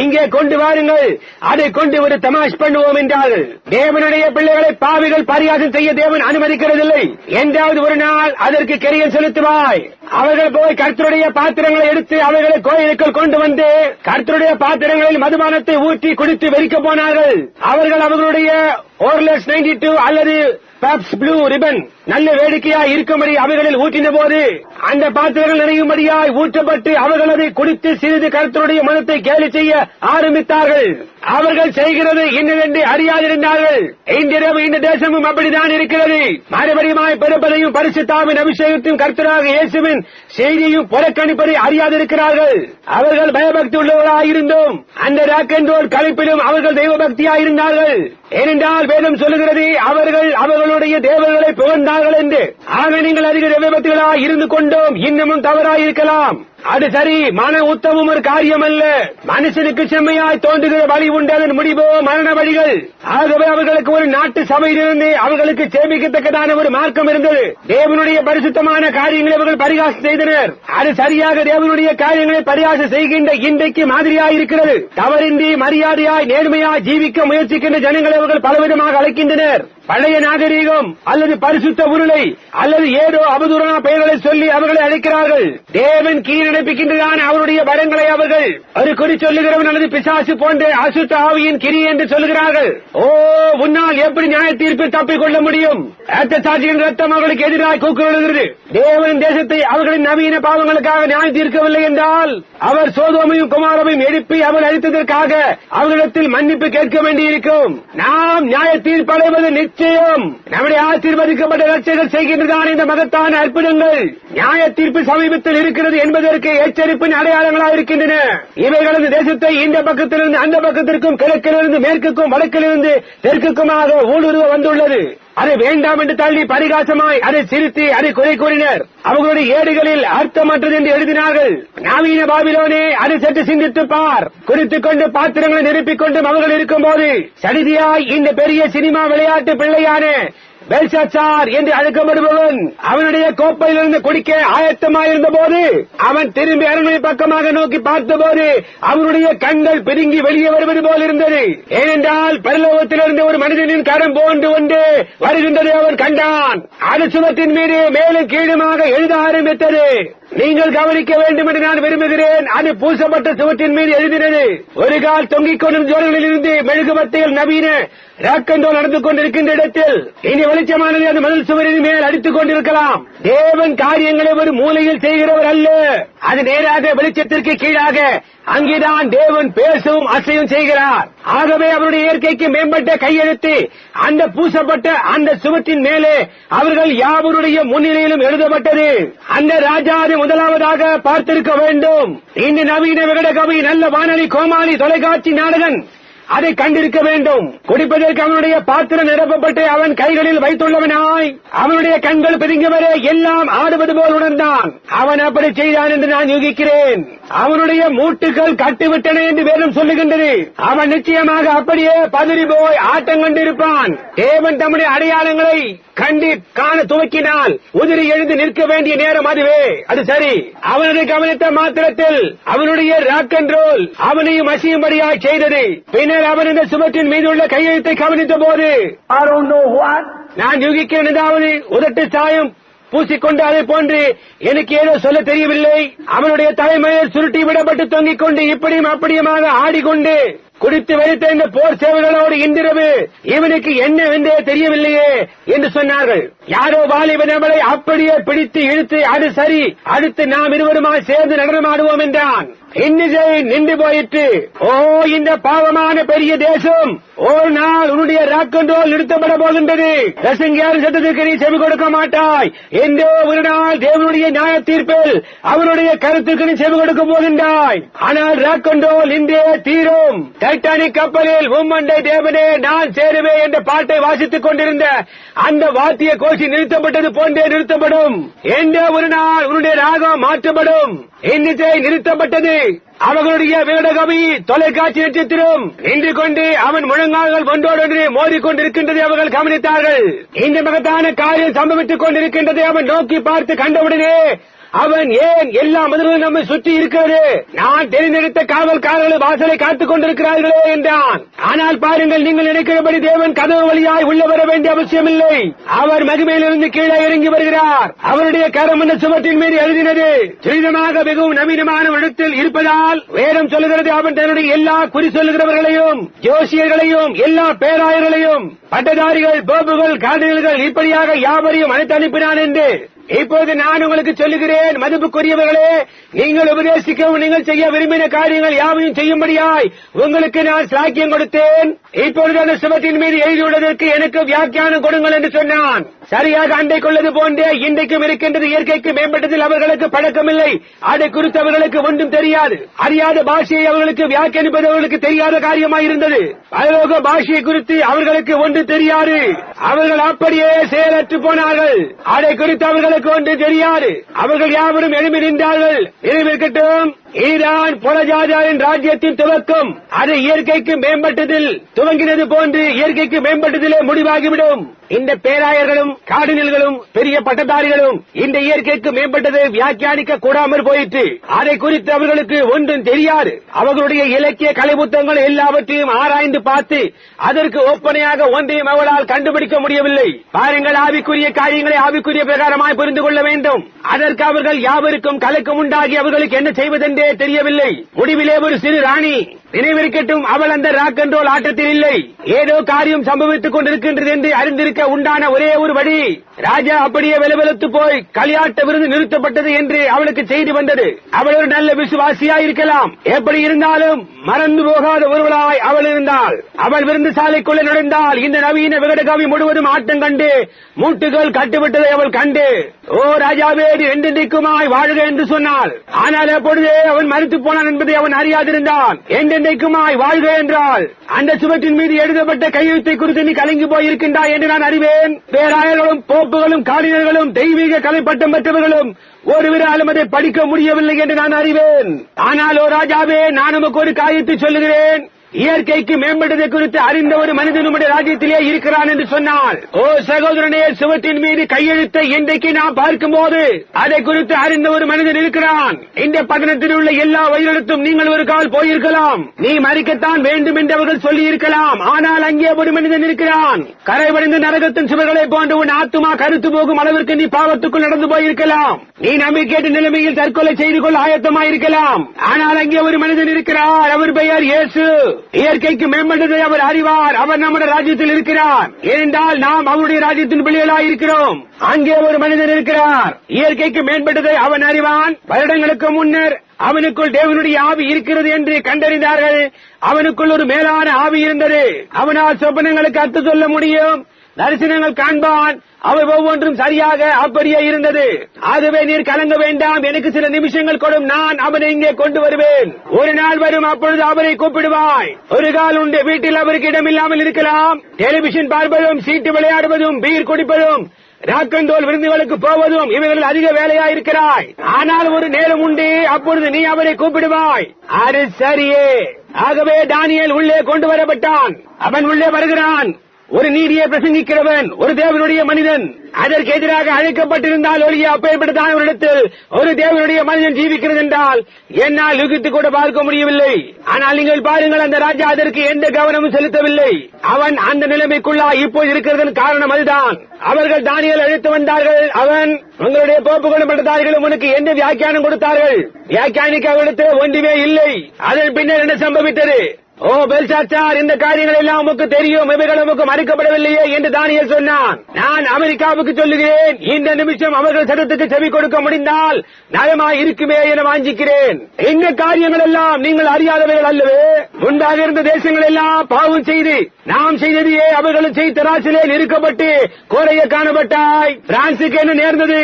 இங்கே கொண்டு வாருங்கள், அதை கொண்டு ஒரு தமாஷ் பண்ணுவோம் என்றார்கள். தேவனுடைய பிள்ளைகளை பாவிகள் பரியாசம் செய்ய தேவன் அனுமதிக்கிறதில்லை. என்றாவது ஒரு நாள் அதற்கு கெரியன் செலுத்துவாய். அவர்கள் போய் கர்த்தருடைய பாத்திரங்களை எடுத்து அவைகளை கோயிலுக்குள் கொண்டு வந்து கர்த்தருடைய பாத்திரங்களில் மதுபானத்தை ஊற்றி குடித்து வெறிக்க போனார்கள். அவர்கள் அவர்களுடைய ஓர்லெஸ் 92 அல்லது பாப்ஸ் ப்ளூ ரிபன் நல்ல வேடிக்கையாய் இருக்கும்படி அவைகளில் ஊற்றின போது அந்த பாத்திரங்கள் நிறையும்படியாய் ஊற்றப்பட்டு அவர்கள் அதை குடித்து சிறிது கர்த்தருடைய மனத்தை கேலி செய்ய ஆரம்பித்தார்கள். அவர்கள் செய்கிறது இன்னதென்று அறியாதிருந்தார்கள். இன்றிரவு இந்த தேசமும் அப்படித்தான் இருக்கிறது. மறுபடியுமாய் பிறப்பதையும் பரிசுத்தாவின் அபிஷேகத்தையும் கர்த்தராக இயேசுவின் செய்தியையும் புறக்கணிப்பதை அறியாதிருக்கிறார்கள். அவர்கள் பயபக்தி உள்ளவர்களாயிருந்தும் அந்த ராக் அண்ட் ரோல் கலைப்பிலும் அவர்கள் தெய்வபக்தியாயிருந்தார்கள். ஏனென்றால் வேதம் சொல்லுகிறது, அவர்கள் அவர்களுடைய தேவர்களை புகழ்ந்தார்கள் என்று. ஆக நீங்கள் அதிக தெய்வபக்திகளாய் இருந்து கொண்டோம் இன்னமும் தவறாயிருக்கலாம். அது சரி, மன உத்தமம் ஒரு காரியம் அல்ல. மனுஷனுக்கு செம்மையாய் தோன்றுகிற வழி உண்டு, அதன் முடிவோ மரண வழிகள். ஆகவே அவர்களுக்கு ஒரு நாட்டு சபையிலிருந்து அவர்களுக்கு சேமிக்கத்தக்கதான ஒரு மார்க்கம் இருந்தது. தேவனுடைய பரிசுத்தமான காரியங்களை அவர்கள் பரிகாசம் செய்தனர். அது சரியாக தேவனுடைய காரியங்களை பரிகாசம் செய்கின்ற இன்றைக்கு மாதிரியாய் இருக்கிறது. தவறின்றி மரியாதையாய் நேர்மையாய் ஜீவிக்க முயற்சிக்கின்ற ஜனங்களை அவர்கள் பலவிதமாக அழைக்கின்றனர். பழைய நாகரீகம் அல்லது பரிசுத்த உருளை அல்லது ஏதோ அவதூறான பெயர்களை சொல்லி அவர்களை அழைக்கிறார்கள். தேவன் கீழடைப்பிக்கின்றதான அவருடைய வரங்களை அவர்கள் ஒரு குறி சொல்லுகிறவன் அல்லது பிசாசு போன்ற அசுத்த ஆவியின் கிரி என்று சொல்லுகிறார்கள். ஓ, உன்னால் எப்படி நியாய தீர்ப்பில் தப்பிக் கொள்ள முடியும்? ரத்த சாட்சியின் ரத்தம் அவர்களுக்கு எதிராக கூக்குரலுகிறது. தேவன் தேசத்தை அவர்களின் நவீன பாவங்களுக்காக நியாயம் தீர்க்கவில்லை என்றால் அவர் சோதோமையும் குமாரமையும் எழுப்பி அவர் அளித்ததற்காக அவர்களிடத்தில் மன்னிப்பு கேட்க வேண்டியிருக்கும். நாம் நியாய தீர்ப்படைவது நிச்சயம். நம்முடைய ஆசீர்வதிக்கப்பட்ட ரட்சகர் செய்கின்றதான இந்த மகத்தான அற்புதங்கள் நியாய தீர்ப்பு சமீபத்தில் இருக்கிறது என்பதற்கு எச்சரிப்பின் அடையாளங்களாக இருக்கின்றன. இவைகளது தேசத்தை இந்த பக்கத்திலிருந்து அந்த பக்கத்திற்கும் கிழக்கிலிருந்து மேற்குக்கும் வடக்கிலிருந்து தெற்குக்குமாக ஊடுருவ வந்துள்ளது. அதை வேண்டாம் என்று தள்ளி பரிகாசமாய் அதை சிரித்து அதை குறை கூறினர். அவர்களுடைய ஏடுகளில் அர்த்தமற்றது என்று எழுதினார்கள். நவீன பாபிலோனே, அதை சற்று சிந்தித்து பார். குறித்துக் கொண்டு பாத்திரங்களை நிரப்பிக் கொண்டும் அவர்கள் இருக்கும் போது சடிதியாய் இந்த பெரிய சினிமா விளையாட்டு பிள்ளையான பெல்ஷாத்சார் என்று அழைக்கப்படுபவன் அவனுடைய கோப்பையிலிருந்து குடிக்க ஆயத்தமாயிருந்த போது அவன் திரும்பி அரண்மனை பக்கமாக நோக்கி பார்த்தபோது அவனுடைய கண்கள் பிதுங்கி வெளியே வருவது போல் இருந்தது. ஏனென்றால் பரலோகத்திலிருந்து ஒரு மனிதனின் கரம் போன்று ஒன்று வருகின்றதை அவன் கண்டான். அது சுவத்தின் மீது மேலும் கீழுமாக எழுத ஆரம்பித்தது. நீங்கள் கவனிக்க வேண்டும் என்று நான் விரும்புகிறேன். அது பூசப்பட்ட சுவற்றின் மீது எழுதினது. ஒரு கால் தொங்கிக் கொண்டிருந்த ஜோரங்களில் இருந்து மெழுகுபத்தையில் நவீன ராக்கண்டோ நடந்து கொண்டிருக்கின்ற இடத்தில் இனி வெளிச்சமானது அது மதில் சுவரின் மேல் அடித்துக் கொண்டிருக்கலாம். தேவன் காரியங்களை ஒரு மூலையில் செய்கிறவர் அல்ல. அது நேராக வெளிச்சத்திற்கு கீழாக அங்கேதான் தேவன் பேசவும் அசையும் செய்கிறார். ஆகவே அவருடைய இயற்கைக்கு மேம்பட்ட கையெழுத்து அந்த பூசப்பட்ட அந்த சுவற்றின் மேலே அவர்கள் யாவருடைய முன்னிலையிலும் எழுதப்பட்டது. அந்த ராஜா முதலாவதாக பார்த்திருக்க வேண்டும். இந்த நவீன விகடகவி நல்ல வானொலி கோமாளி தொலைக்காட்சி நாடகன் அதை கண்டிருக்க வேண்டும். குடிப்பதற்கு அவனுடைய பாத்திரம் நிரப்பப்பட்டு அவன் கைகளில் வைத்துள்ளவனாய் அவனுடைய கண்கள் பிதுங்கி வர எல்லாம் ஆடுவது போல் உணர்ந்தான். அவன் அப்படி செய்தான் என்று நான் யூகிக்கிறேன். அவனுடைய மூட்டுகள் கட்டுவிட்டன என்று வேதம் சொல்லுகின்றது. அவன் நிச்சயமாக அப்படியே பதறி போய் ஆட்டம் கண்டிருப்பான். தேவன் தம்முடைய அடையாளங்களை கண்டு காண துவக்கினால் உதிரி எழுந்து நிற்க வேண்டிய நேரம் அதுவே. அது சரி, அவனதை கவனித்த மாத்திரத்தில் அவனுடைய ராக் அண்ட் ரோல் அவனையும் அசியும்படியாய் செய்தது. பின்னர் அவன் இந்த சுவற்றின் மீது உள்ள கையெழுத்தை கவனித்த போது நான் யூகிக்கிறேன், ஏதாவது உதட்டு சாயம் பூசிக்கொண்டு அதை போன்று எனக்கு ஏதோ சொல்ல தெரியவில்லை. அவனுடைய தலைமையில் சுருட்டி விடப்பட்டு தொங்கிக் கொண்டு இப்படியும் அப்படியுமாக ஆடிக்கொண்டு குடித்து வைத்த இந்த போர் சேவைகளோடு இன்றிரவு இவனுக்கு என்னவென்றே தெரியவில்லையே என்று சொன்னார்கள். யாரோ வாலிபன் அவளை அப்படியே பிடித்து இழுத்து, அது சரி, அடுத்து நாம் இருவருமாய் சேர்ந்து நடனமாடுவோம் என்றான். இன்னிசை நின்று போயிற்று. ஓ, இந்த பாவமான பெரிய தேசம் ஒரு நாள் உன்னுடைய ராக் அண்ட் ரோல் நிறுத்தப்பட போகின்றது. ரசிங்கியார் சட்டத்திற்கு நீ செவி கொடுக்க மாட்டாய். என்றோ ஒரு நாள் தேவனுடைய நியாய தீர்ப்பில் அவருடைய கருத்துக்கு நீ செவி கொடுக்க போகின்றாய். ஆனால் ராக் அண்ட் ரோல் இன்றே தீரும். டைட்டானிக் கப்பலில் உம்மண்டை தேவனே நான் சேருவேன் என்ற பாட்டை வாசித்துக் கொண்டிருந்த அந்த வாத்திய கோஷி நிறுத்தப்பட்டது போன்றே நிறுத்தப்படும். என்றோ ஒரு நாள் உன்னுடைய ராகம் மாற்றப்படும். இன்னிசை நிறுத்தப்பட்டது. அவர்களுடைய விகடகவி தொலைக்காட்சி நட்சத்திரம் நின்று கொண்டு அவன் முழங்கால்கள் ஒன்றோடொன்று மோதிக்கொண்டிருக்கின்றதை அவர்கள் கவனித்தார்கள். இந்த மகத்தான காரியம் சம்பவித்துக் கொண்டிருக்கின்றதை அவன் நோக்கி பார்த்து கண்டவுடனே அவன், ஏன் எல்லா மனிதர்களும் நம்மை சுற்றி இருக்கிறது, நான் தெரிந்தெடுத்த காவல்காரர்கள் வாசலை காத்துக் கொண்டிருக்கிறார்களே என்றான். ஆனால் பாருங்கள், நீங்கள் நினைக்கிறபடி தேவன் கதவு வழியாய் உள்ள வர வேண்டிய அவசியமில்லை. அவர் மகிமையிலிருந்து கீழே இறங்கி வருகிறார். அவருடைய கரம் அந்த சுவற்றின் மீது எழுதினது துரிதமாக மிகவும் நவீனமான இடத்தில் இருப்பதால் வேதம் சொல்லுகிறது, அவன் தன்னுடைய எல்லா குறி சொல்லுகிறவர்களையும் ஜோசியர்களையும் எல்லா பேராயர்களையும் பட்டதாரிகள் போப்புகள் காதல்கள் இப்படியாக யாவரையும் அழைத்து அனுப்பினான் என்று. இப்போது நான் உங்களுக்கு சொல்லுகிறேன், மதிப்புக்குரியவர்களே, நீங்கள் உபதேசிக்கவும் நீங்கள் செய்ய விரும்பின காரியங்கள் யாவையும் செய்யும்படியாய் உங்களுக்கு நான் சாக்கியம் கொடுத்தேன். இப்பொழுது அந்த சுவத்தின் மீது எழுதியுள்ளதற்கு எனக்கு வியாக்கியானம் கொடுங்கள் என்று சொன்னான். சரியாக அண்டைக் கொள்ளது போன்றே இன்றைக்கும் இருக்கின்றது. இயற்கைக்கு மேம்பட்டதில் அவர்களுக்கு பழக்கமில்லை. அதை குறித்து அவர்களுக்கு ஒன்றும் தெரியாது. அறியாத பாஷையை அவர்களுக்கு வியாக்கியானிப்பது அவர்களுக்கு தெரியாத காரியமாயிருந்தது. பரலோக பாஷையை குறித்து அவர்களுக்கு ஒன்று தெரியாது. அவர்கள் அப்படியே செயலற்று போனார்கள். அதை குறித்து அவர்களுக்கு ஒன்று தெரியாது. அவர்கள் யாவரும் எழுப்பி நின்றார்கள். நினைவிருக்கட்டும், இதுதான் புறஜாதியாரின் ராஜ்யத்தின் துவக்கம். அது இயற்கைக்கு மேம்பட்டதில் துவங்கினது போன்று இயற்கைக்கு மேம்பட்டதிலே முடிவாகிவிடும். இந்த பேராயர்களும் கார்டினல்களும் பெரிய பட்டதாரிகளும் இந்த இயற்கைக்கு மேம்பட்டதை வியாக்கியானிக்க கூடாமல் போயிற்று. அதை குறித்து அவர்களுக்கு ஒன்றும் தெரியாது. அவர்களுடைய இலக்கிய கலை புத்தகங்கள் எல்லாவற்றையும் ஆராய்ந்து பார்த்து அதற்கு ஒப்பனையாக ஒன்றையும் அவர்களால் கண்டுபிடிக்க முடியவில்லை. பாருங்கள், ஆவிக்குரிய காரியங்களை ஆவிக்குரிய பிரகாரமாய் புரிந்து கொள்ள வேண்டும். அதற்கு அவர்கள் யாவருக்கும் கலக்கம் உண்டாகி அவர்களுக்கு என்ன செய்வதென்றே தெரியவில்லை. முடிவிலே ஒரு சிறு ராணி, நினைவிருக்கட்டும், அவள் அந்த ராக் அண்ட் ரோல் ஆட்டத்தில் இல்லை. ஏதோ காரியம் சம்பவித்துக் கொண்டிருக்கின்றது என்று அறிந்திருக்க உண்டான ஒரே ஒரு வழி, ராஜா அப்படியே வெலவெலுத்து போய் களியாட்ட விருது நிறுத்தப்பட்டது என்று அவளுக்கு செய்தி வந்தது. அவள் ஒரு நல்ல விசுவாசியாய் இருக்கலாம். எப்படி இருந்தாலும் மறந்து போகாத ஒருவளாய் அவள் இருந்தாள். அவள் விருந்து சாலைக்குள்ளே நுழைந்தால் இந்த நவீன விகடகாவி முழுவதும் ஆட்டம் கண்டு மூட்டுகள் கட்டுவிட்டதை அவள் கண்டு, ஓ ராஜாவே, என்றென்றைக்குமாய் வாழ்க என்று சொன்னாள். ஆனால் அப்பொழுதே அவன் மறுத்து போனான் என்பதை அவன் அறியாதிருந்தான். என்றென்றைக்குமாய் வாழ்க என்றால் அந்த சுவற்றின் மீது எழுதப்பட்ட கையெழுத்தை குறித்து நீ கலங்கி போயிருக்கின்றாய் என்று நான் அறிவேன். பேராயர்களும் போப்புகளும் கார்டினல்களும் தெய்வீக கலைப்பட்டம் பெற்றவர்களும் ஒருவராலும் அதை படிக்க முடியவில்லை என்று நான் அறிவேன். ஆனால் ஓ ராஜாவே, நான் நமக்கு ஒரு காரியத்தை சொல்லுகிறேன். இயற்கைக்கு மேம்பட்டதை குறித்து அறிந்த ஒரு மனிதன் நம்முடைய ராஜ்யத்திலே இருக்கிறான் என்று சொன்னால், ஓ சகோதரனே, சுவற்றின் மீது கையெழுத்தை இன்றைக்கு நாம் பார்க்கும் போது அதை குறித்து அறிந்த ஒரு மனிதன் இருக்கிறான். இந்த பட்டணத்தில் உள்ள எல்லா வயலிடத்தும் நீங்கள் ஒரு கால் போயிருக்கலாம். நீ மறிக்கத்தான் வேண்டும் என்று அவர்கள் சொல்லி இருக்கலாம். ஆனால் அங்கே ஒரு மனிதன் இருக்கிறான். கரைவடைந்த நரகத்தின் சுவர்களை போன்று உன் ஆத்துமா கருத்து போகும் அளவிற்கு நீ பாவத்துக்குள் நடந்து போயிருக்கலாம். நீ நம்பிக்கையற்ற நிலைமையில் தற்கொலை செய்து கொள்ள ஆயத்தமாயிருக்கலாம். ஆனால் அங்கே ஒரு மனிதன் இருக்கிறார். அவர் பெயர் இயேசு. இயற்கைக்கு மேம்பட்டதை அவர் அறிவார். அவர் நம்முடைய ராஜ்யத்தில் இருக்கிறார். ஏனென்றால் நாம் அவருடைய ராஜ்யத்தின் பிள்ளைகளாய் இருக்கிறோம். அங்கே ஒரு மனிதன் இருக்கிறார். இயற்கைக்கு மேம்பட்டதை அவன் அறிவான். வருடங்களுக்கு முன்னர் அவனுக்குள் தேவனுடைய ஆவி இருக்கிறது என்று கண்டறிந்தார்கள். அவனுக்குள் ஒரு மேலான ஆவி இருந்தது. அவனால் சொப்பனங்களுக்கு அர்த்தம் சொல்ல முடியும். தரிசனங்கள் காண்பான். அவை ஒவ்வொன்றும் சரியாக அப்படியே இருந்தது. ஆகவே நீர் கலங்க வேண்டாம், எனக்கு சில நிமிஷங்கள் கொடும், நான் அவனை இங்கே கொண்டு வருவேன். ஒரு நாள் வரும், அப்பொழுது அவரை கூப்பிடுவாய். ஒரு கால் உண்டு வீட்டில் அவருக்கு இடமில்லாமல் இருக்கலாம். டெலிவிஷன் பார்ப்பதும், சீட்டு விளையாடுவதும், பீர் குடிப்பதும், ராக் அண்ட் ரோல் விருந்துகளுக்கு போவதும் இவைகளில் அதிக வேலையாயிருக்கிறாய். ஆனால் ஒரு நேரம் உண்டு, அப்பொழுது நீ அவரை கூப்பிடுவாய். அது சரியே. ஆகவே தானியேல் உள்ளே கொண்டு வரப்பட்டான். அவன் உள்ளே வருகிறான். ஒரு நீதியை பிரசங்கிக்கிறவன், ஒரு தேவனுடைய மனிதன் அதற்கு எதிராக அழைக்கப்பட்டிருந்தால் ஒழிய அப்பேற்பட்டதான ஒரு இடத்தில் ஒரு தேவனுடைய மனிதன் ஜீவிக்கிறது என்றால் என்னால் யூகித்து கூட பார்க்க முடியவில்லை. ஆனால் நீங்கள் பாருங்கள், அந்த ராஜா அதற்கு எந்த கவனமும் செலுத்தவில்லை. அவன் அந்த நிலைமைக்குள்ளா இப்போது இருக்கிறதன் காரணம் அதுதான். அவர்கள் தானியேல் அழைத்து வந்தார்கள். அவன் உங்களுடைய போப்பு குணப்பட்டதார்களும் உனக்கு எந்த வியாக்கியானம் கொடுத்தார்கள்? வியாக்கியானிக்க அவரிடத்தில் ஒன்றுமே இல்லை. அதன் பின்னர் என்ன சம்பவித்தது? ஓ பெல்ஷாத்சார், இந்த காரியங்கள் எல்லாம் உமக்கு தெரியும், இவைகள் உமக்கு மறைக்கப்படவில்லையே என்று தானியேல் சொன்னான். நான் அமெரிக்காவுக்கு சொல்லுகிறேன், இந்த நிமிஷம் அவர்கள் சட்டத்துக்கு செவி கொடுக்க முடிந்தால் நலமாய் இருக்குமே என வாஞ்சிக்கிறேன். இந்த காரியங்கள் எல்லாம் நீங்கள் அறியாதவைகள் அல்லவே. முன்பாக இருந்த தேசங்கள் எல்லாம் பாவம் செய்து நாம் செய்ததையே அவர்களும் செய்த தராசிலே நிறுக்கப்பட்டு கோரைய காணப்பட்டாய். பிரான்சுக்கு என்ன நேர்ந்தது?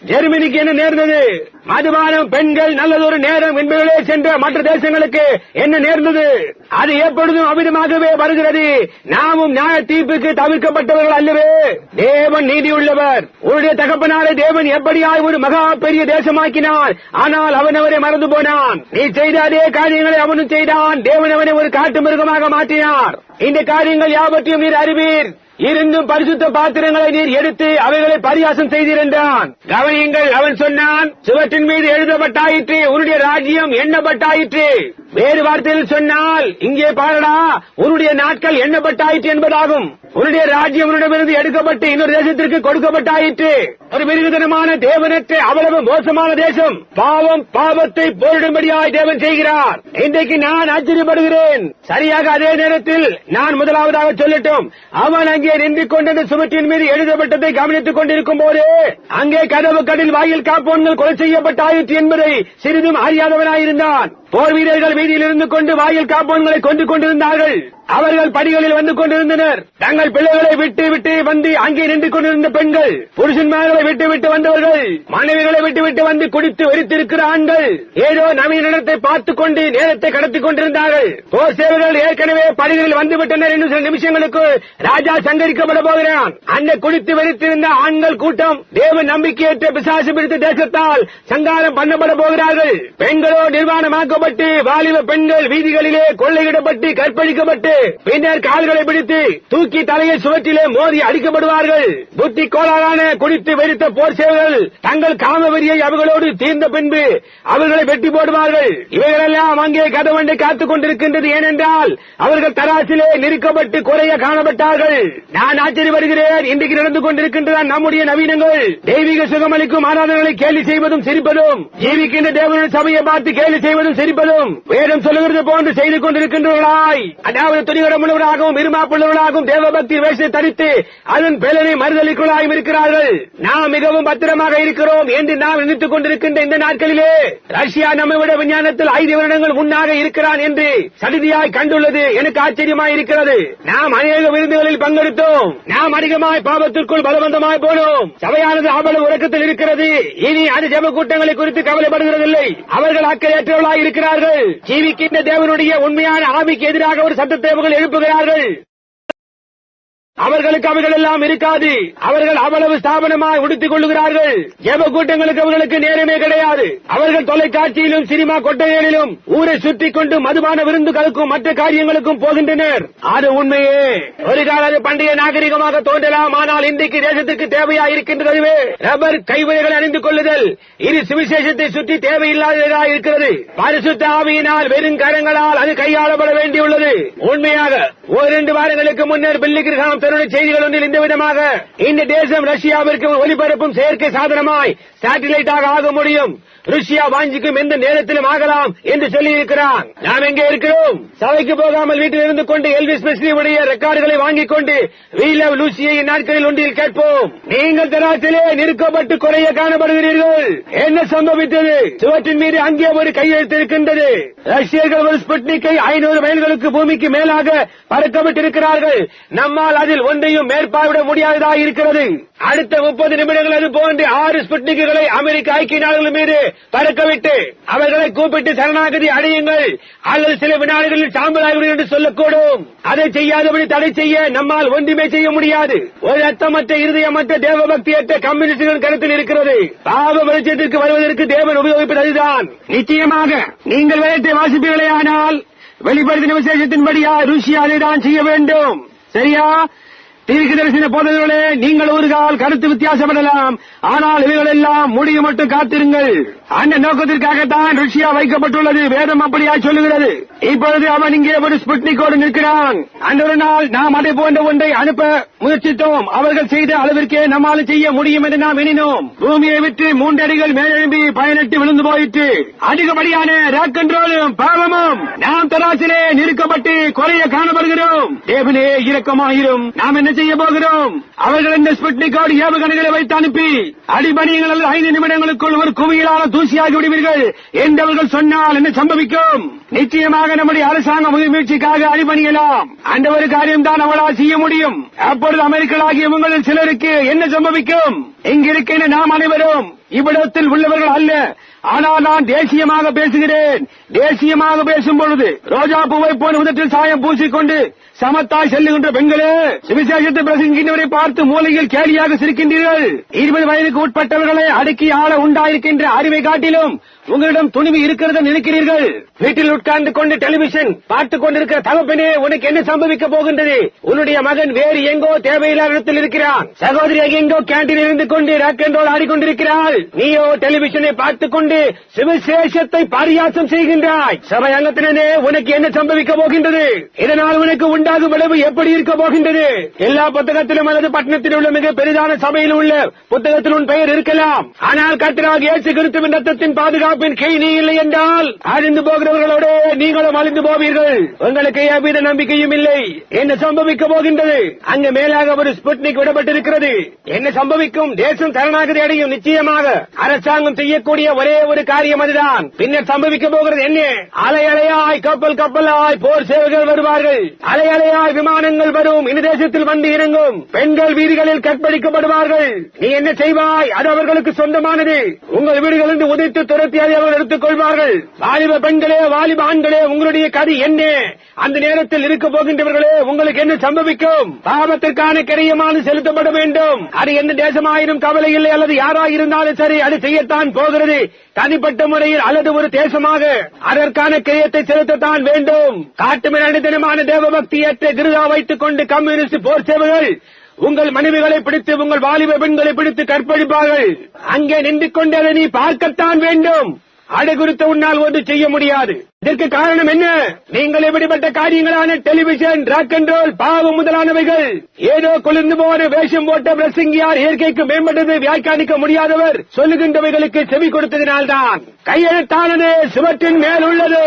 ஜெர்மனிக்கு என்ன நேர்ந்தது? மதுபானம், பெண்கள், நல்லதொரு நேரம் என்பவர்களே சென்ற மற்ற தேசங்களுக்கு என்ன நேர்ந்தது? அது எப்பொழுதும் அமிதமாகவே வருகிறது. நாமும் நியாய தீர்ப்புக்கு தவிர்க்கப்பட்டவர்கள் அல்லவே. தேவன் நீதி உள்ளவர். உன்னுடைய தகப்பனாரை தேவன் எப்படியாய் ஒரு மகா பெரிய தேசமாக்கினார். ஆனால் அவன் அவரை மறந்து போனான். நீ செய்த அதே காரியங்களை அவனும் செய்தான். தேவன் அவனை ஒரு காட்டு மிருகமாக மாற்றினார். இந்த காரியங்கள் யாவற்றையும் நீர் அறிவீர். இருந்தும் பரிசுத்த பாத்திரங்களை நீர் எடுத்து அவைகளை பரியாசம் செய்திருந்தான். கவனியுங்கள், அவன் சொன்னான், சுவற்றின் மீது எழுதப்பட்டாயிற்று, உன்னுடைய ராஜ்யம் எண்ணப்பட்டாயிற்று. வேறு வார்த்தையில் சொன்னால், இங்கே பாருடா, உன்னுடைய நாட்கள் எண்ணப்பட்டாயிற்று என்பதாகும். உன்னுடைய ராஜ்யம் உன்னிடமிருந்து எடுக்கப்பட்டு இன்னொரு தேசத்திற்கு கொடுக்கப்பட்டாயிற்று. ஒரு மிருகத்தனமான தேவனற்ற அவ்வளவு மோசமான தேசம். பாவம் பாவத்தை போரிடும்படியாய் தேவன் செய்கிறார். இன்றைக்கு நான் ஆச்சரியப்படுகிறேன். சரியாக அதே நேரத்தில் நான் முதலாவதாக சொல்லட்டும், அவன் அங்கே நின்று கொண்டு சுவற்றின் மீது எழுதப்பட்டதை கவனித்துக் கொண்டிருக்கும் போது அங்கே கதவு கடில் வாயில் காப்போன்கள் கொலை செய்யப்பட்டாயிற்று என்பதை சிறிதும் அறியாதவனாயிருந்தான். போர் வீரர்கள் வீதியில் இருந்து கொண்டு வாயில் காப்போன்களை கொண்டு கொண்டிருந்தார்கள். அவர்கள் படிகளில் வந்து கொண்டிருந்தனர். தங்கள் பிள்ளைகளை விட்டு விட்டு வந்து அங்கே நின்று கொண்டிருந்த பெண்கள், புருஷன்மார்களை விட்டு விட்டு வந்தவர்கள், மனைவிகளை விட்டு விட்டு வந்து குடித்து வெறித்திருக்கிற ஆண்கள் ஏதோ நவீன இடத்தை பார்த்துக் கொண்டு நேரத்தை கடத்திக் கொண்டிருந்தார்கள். போர் சேவர்கள் ஏற்கனவே படிகளில் வந்துவிட்டனர். இன்னும் சில நிமிஷங்களுக்கு ராஜா சங்கரிக்கப்பட போகிறான். அந்த குடித்து வெறித்திருந்த ஆண்கள் கூட்டம் தேவ நம்பிக்கையற்ற பிசாசு பிடித்த தேசத்தால் சங்காரம் பண்ணப்பட போகிறார்கள். பெண்களோ நிர்வாணமாக்கப்பட்டு வாலிப பெண்கள் வீதிகளிலே கொள்ளையிடப்பட்டு கற்பழிக்கப்பட்டு பின்னர் கால்களை பிடித்து தூக்கி தலையை சுவற்றிலே மோதி அடிக்கப்படுவார்கள். புத்தி கோளாறான குடித்து வெறித்த போர் சேவர்கள் தங்கள் காமவெறியை அவர்களோடு தீர்ந்த பின்பு அவர்களை வெட்டி போடுவார்கள். இவைகளெல்லாம் அங்கே கதவண்டை காத்துக் கொண்டிருக்கின்றது. ஏனென்றால் அவர்கள் தராசிலே நிறுக்கப்பட்டு குறைய காணப்பட்டார்கள். நான் ஆச்சரியப்படுகிறேன். இன்றைக்கு நடந்து கொண்டிருக்கின்ற நம்முடைய நவீனங்கள் தெய்வீக சுகமளிக்கும் ஆராதனைகளை கேலி செய்வதும் சிரிப்பதும், ஜீவிக்கின்ற தேவனுடைய சபையை பார்த்து கேலி செய்வதும் சிரிப்பதும் வேதம் சொல்லுகிறது போன்று செய்து கொண்டிருக்கின்றவர்களாய், அதாவது துணிகரமுள்ளவராகவும் இருமாப்புள்ளவர்களாகவும் தேவபக்தி வேஷத்தை தரித்து அதன் பலனை மறுதளிக்குள்ளாயும் இருக்கிறார்கள். நாம் மிகவும் பத்திரமாக இருக்கிறோம் என்று நாம் நினைத்துக் கொண்டிருக்கின்ற இந்த நாட்களிலே ரஷ்யா நம்மை விட விஞ்ஞானத்தில் 5 வருடங்கள் முன்னாக இருக்கிறான் என்று சடிதியாய் கண்டுள்ளது எனக்கு ஆச்சரியமாய் இருக்கிறது. நாம் அநேக விருந்துகளில் பங்கெடுத்தோம். நாம் அதிகமாய் பாவத்திற்குள் பலவந்தமாய் போனோம். சபையானது அவ்வளவு உறக்கத்தில் இருக்கிறது. இனி அது ஜெப கூட்டங்களை குறித்து கவலைப்படுகிறதில்லை. அவர்கள் அக்கறையற்றவர்களாய் இருக்கிறார்கள். ஜீவிக்கின்ற தேவனுடைய உண்மையான ஆவிக்கு எதிராக ஒரு சத்தத்தை எழுப்புகிறார்கள். அவர்களுக்கு அவைகள் எல்லாம் இருக்காது. அவர்கள் அவ்வளவு ஸ்தாபனமாய் உடுத்திக் கொள்ளுகிறார்கள். ஜெப கூட்டங்களுக்கு அவர்களுக்கு நேரமே கிடையாது. அவர்கள் தொலைக்காட்சியிலும் சினிமா கொட்டைகளிலும் ஊரை சுற்றிக் கொண்டு மதுபான விருந்துகளுக்கும் மற்ற காரியங்களுக்கும் போகின்றனர். அது உண்மையே. ஒரு கால பண்டைய நாகரிகமாக தோன்றலாம். ஆனால் இன்றைக்கு தேசத்திற்கு தேவையாக இருக்கின்றது ரப்பர் கைவினைகளை அணிந்து கொள்ளுதல். இது சுவிசேஷத்தை சுற்றி தேவையில்லாததாக இருக்கிறது. பரிசுத்த ஆவியினால் வெறும் கரங்களால் அது கையாளப்பட வேண்டியுள்ளது. உண்மையாக 2 வாரங்களுக்கு முன்னர் பில்லி கிரஹாம் தன்னுடைய செய்திகள் ஒன்றில் இந்த விதமாக, இந்த தேசம் ரஷ்யாவிற்கு ஒலிபரப்பும் செயற்கை சாதனமாய் சேட்டலைட்டாக ஆக முடியும். ரஷ்யா வாஞ்சிக்கும் எந்த நேரத்திலும் ஆகலாம் என்று சொல்லியிருக்கிறான். நாம் எங்கே இருக்கிறோம்? சபைக்கு போகாமல் வீட்டில் இருந்து கொண்டு எல்விஸ் பிரெஸ்லியுடைய ரெக்கார்டுகளை வாங்கிக் கொண்டு We Love Lucy நாட்களில் ஒன்றில் கேட்போம். நீங்கள் தராசிலே நிறுக்கப்பட்டு குறைய காணப்படுகிறீர்கள். என்ன சம்பவித்தது? சுவற்றின் மீது அங்கே ஒரு கையெழுத்து இருக்கின்றது. ரஷ்யர்கள் ஒரு ஸ்புட்னிக்கை 500 மைல்களுக்கு பூமிக்கு மேலாக பறக்கவிட்டிருக்கிறார்கள். நம்மால் அதில் ஒன்றையும் மேற்பார்விட முடியாததாக இருக்கிறது. அடுத்த 30 நிமிடங்கள் அது போன்று 6 ஸ்புட்னிக்குகளை அமெரிக்க ஐக்கிய நாடுகள் மீது பறக்கவிட்டு அவர்களை கூப்பிட்டு சரணாகதி அடையுங்கள் அல்லது சில வினாடிகளில் சாம்பலாகிவிடும் என்று சொல்லக்கூடும். அதை செய்யாதபடி தடை செய்ய நம்மால் ஒன்றுமே செய்ய முடியாது. ஒரு அர்த்தமற்ற இருதயமற்ற தேவபக்தியற்ற கம்யூனிஸ்டுகள் கருத்தில் இருக்கிறது. பாவ வெளிச்சத்திற்கு வருவதற்கு தேவன் உபயோகிப்பது அதுதான். நிச்சயமாக நீங்கள் வேதத்தை வாசிப்பீர்களே, ஆனால் வெளிப்படுத்தின விசேஷத்தின்படியா ருஷ்யா அதைதான் செய்ய வேண்டும். சரியா? தீர்க்கதரிசன போதகர்களே, நீங்கள் ஒரு கால் கருத்து வித்தியாசப்படலாம், ஆனால் இவைகள் எல்லாம் முடிய மட்டும் காத்திருங்கள். அந்த நோக்கத்திற்காகத்தான் ரஷ்யா வைக்கப்பட்டுள்ளது. வேதம் அப்படியா சொல்லுகிறது. இப்பொழுது அவன் இங்கே ஒரு ஸ்புட்னிக்கோடு நிற்கிறான். அந்த ஒரு நாள் நாம் அதை போன்ற ஒன்றை அனுப்ப முயற்சித்தோம். அவர்கள் செய்த அளவிற்கே நம்மால் செய்ய முடியும் என்று நாம் எண்ணினோம். பூமியை விட்டு 3 அடிகள் மேலெழும்பி பயனட்டு விழுந்து போயிற்று. அதிகப்படியான ராக் கண்ட்ரோலும் பாவமும் நாம் தராசிலே நிறுக்கப்பட்டு குறைய காணப்படுகிறோம். தேவனே இரக்கமாயிரும். நாம் என்ன செய்ய போகிறோம்? அவர்கள் இந்த ஸ்புட்னிக்கோடு ஏவுகணைகளை வைத்து அனுப்பி அடிபணியங்கள் அல்லது 5 நிமிடங்களுக்குள் ஒரு குவியலான தூசியாகி விடுவீர்கள் என்றவர்கள் சொன்னால் என்ன சம்பவிக்கும்? நிச்சயமாக நம்முடைய அரசாங்க முயற்சிக்காக அடிபணியலாம். அந்த ஒரு காரியம் தான் அவளால் செய்ய முடியும். அப்பொழுது அமெரிக்கர்களாகிய உங்களில் சிலருக்கு என்ன சம்பவிக்கும்? இங்கிருக்கின்ற நாம் அனைவரும் இவ்விடத்தில் உள்ளவர்கள் அல்ல. ஆனால் நான் தேசியமாக பேசுகிறேன். தேசியமாக பேசும் பொழுது ரோஜா பூவை போன உதட்டில் சாயம் பூசிக்கொண்டு சமத்தாய் செல்லுகின்ற பெண்களே, சுவிசேஷத்தை பிரசங்கின்றவரை பார்த்து மூலையில் கேலியாக சிரிக்கின்றீர்கள். 20 வயதுக்கு உட்பட்டவர்களை அடக்கி ஆள உண்டாயிருக்கின்ற அறிவை காட்டிலும் உங்களிடம் துணிவு இருக்கிறது நினைக்கிறீர்கள். வீட்டில் உட்கார்ந்து கொண்டு டெலிவிஷன் பார்த்துக் கொண்டிருக்கிற தகப்பனே, உனக்கு என்ன சம்பவிக்க போகின்றது? உன்னுடைய மகன் வேறு எங்கோ தேவையில்லாத இடத்தில் இருக்கிறான். சகோதரி எங்கோ கேண்டீனில் இருந்து கொண்டு ராக் அண்ட் ரோல் ஆடிக்கொண்டிருக்கிறாள். நீயோ டெலிவிஷனை பார்த்துக் கொண்டு சுவிசேஷத்தை பரியாசம் செய்கின்றாய். சபை அங்கத்தினே, உனக்கு என்ன சம்பவிக்க போகின்றது? இதனால் உனக்கு உண்டாகும் விளைவு எப்படி இருக்க போகின்றது? எல்லா புத்தகத்திலும் அல்லது பட்டணத்தில் உள்ள மிக பெரிதான சபையில் உள்ள புத்தகத்தில் உன் பெயர் இருக்கலாம். ஆனால் கர்த்தராகிய இயேசு கிறிஸ்துவின் ரத்தத்தின் பாதுகாப்பின் கை நீ இல்லை என்றால் அழிந்து போகிறவர்களோடு நீங்களும் அழிந்து போவீர்கள். உங்களுக்கு எவ்வித நம்பிக்கையும் இல்லை. என்ன சம்பவிக்க போகின்றது? அங்கு மேலாக ஒரு ஸ்புட்னிக் விடப்பட்டிருக்கிறது. என்ன சம்பவிக்கும்? தேசம் தரணாகதி அடையும். நிச்சயமாக அரசாங்கம் செய்யக்கூடிய ஒரே ஒரு காரியம் அதுதான். பின்னர் சம்பவிக்க போகிறது என்ன? அலை அலையாய் கப்பல் கப்பலாய் போர் சேவைகள் வருவார்கள். அலை அலையாய் விமானங்கள் வரும். இந்த தேசத்தில் வந்து இறங்கும். பெண்கள் வீதிகளில் கற்பழிக்கப்படுவார்கள். நீ என்ன செய்வாய்? அது அவர்களுக்கு சொந்தமானது. உங்கள் வீடுகளிலிருந்து உதைத்து துரத்தி அதை அவர்கள் எடுத்துக் கொள்வார்கள். வாலிப பெண்களே, வாலிப ஆண்களே, உங்களுடைய கதி என்ன? அந்த நேரத்தில் இருக்க போகின்றவர்களே, உங்களுக்கு என்ன சம்பவிக்கும்? பாவத்திற்கான கிரயமானது செலுத்தப்பட வேண்டும். அது எந்த தேசமாயிரும் கவலை இல்லை, அல்லது யாராயிருந்தாலும் சரி, அது செய்யத்தான் போகிறது. தனிப்பட்ட முறையில் அல்லது ஒரு தேசமாக அதற்கான கிரயத்தை செலுத்தத்தான் வேண்டும். காட்டுமிராண்டி தினமான தேவபக்தியற்ற கிருதா வைத்துக் கொண்டு கம்யூனிஸ்ட் போர் சேவைகள் உங்கள் மனைவிகளை பிடித்து உங்கள் வாலிப பெண்களை பிடித்து கற்பழிப்பார்கள். அங்கே நின்று கொண்டு அதை நீ பார்க்கத்தான் வேண்டும். அது குறித்து உன்னால் ஒன்று செய்ய முடியாது. இதற்கு காரணம் என்ன? நீங்கள் எப்படிப்பட்ட காரியங்களான டெலிவிஷன், ராக் அண்ட் ரோல், பாவம் முதலானவைகள், ஏதோ குளிர்ந்து போன வேஷம் போட்ட பிரசங்கியார், இயற்கைக்கு மேம்பட்டது வியாக்கியானிக்க முடியாதவர் சொல்லுகின்றவைகளுக்கு செவி கொடுத்ததினால்தான் கையெழுத்தானது சுவற்றின் மேல் உள்ளது.